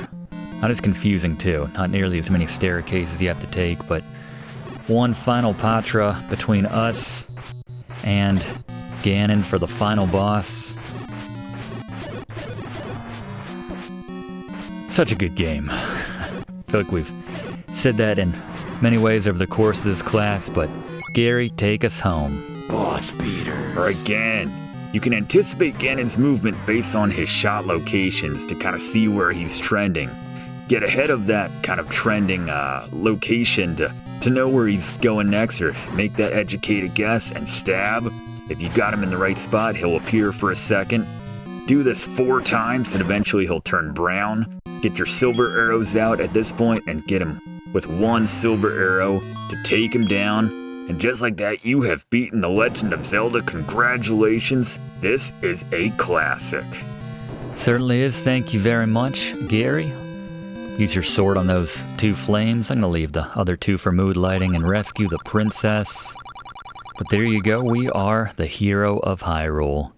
Not as confusing too, not nearly as many staircases you have to take, but one final patra between us and Ganon for the final boss. Such a good game. I feel like we've said that in many ways over the course of this class, but Gary, take us home. Boss beaters. Again, you can anticipate Ganon's movement based on his shot locations to kind of see where he's trending. Get ahead of that kind of trending location to know where he's going next, or make that educated guess and stab. If you got him in the right spot, he'll appear for a second. Do this 4 times and eventually he'll turn brown. Get your silver arrows out at this point and get him with 1 silver arrow to take him down. And just like that, you have beaten The Legend of Zelda. Congratulations. This is a classic. Certainly is. Thank you very much, Gary. Use your sword on those 2 flames. I'm going to leave the other 2 for mood lighting and rescue the princess. But there you go. We are the hero of Hyrule.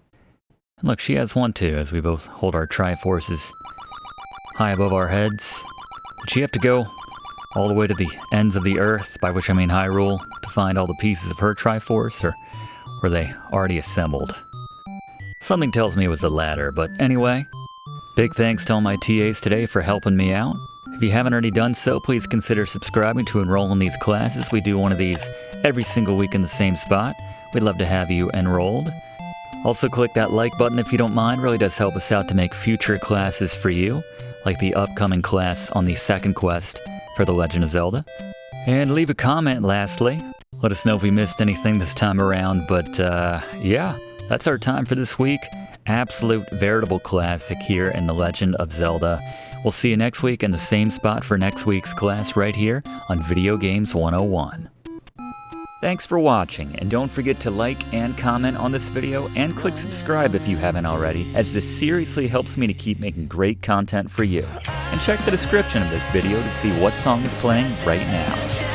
And look, she has one too, as we both hold our Triforces high above our heads. Did she have to go all the way to the ends of the earth, by which I mean Hyrule, to find all the pieces of her Triforce, or were they already assembled? Something tells me it was the latter, but anyway, big thanks to all my TAs today for helping me out. If you haven't already done so, please consider subscribing to enroll in these classes. We do one of these every single week in the same spot. We'd love to have you enrolled. Also click that like button if you don't mind. It really does help us out to make future classes for you, like the upcoming class on the second quest for The Legend of Zelda. And leave a comment lastly. Let us know if we missed anything this time around, but yeah, that's our time for this week. Absolute veritable classic here in The Legend of Zelda. We'll see you next week in the same spot for next week's class right here on Video Games 101. Thanks for watching, and don't forget to like and comment on this video and click subscribe if you haven't already, as this seriously helps me to keep making great content for you. And check the description of this video to see what song is playing right now.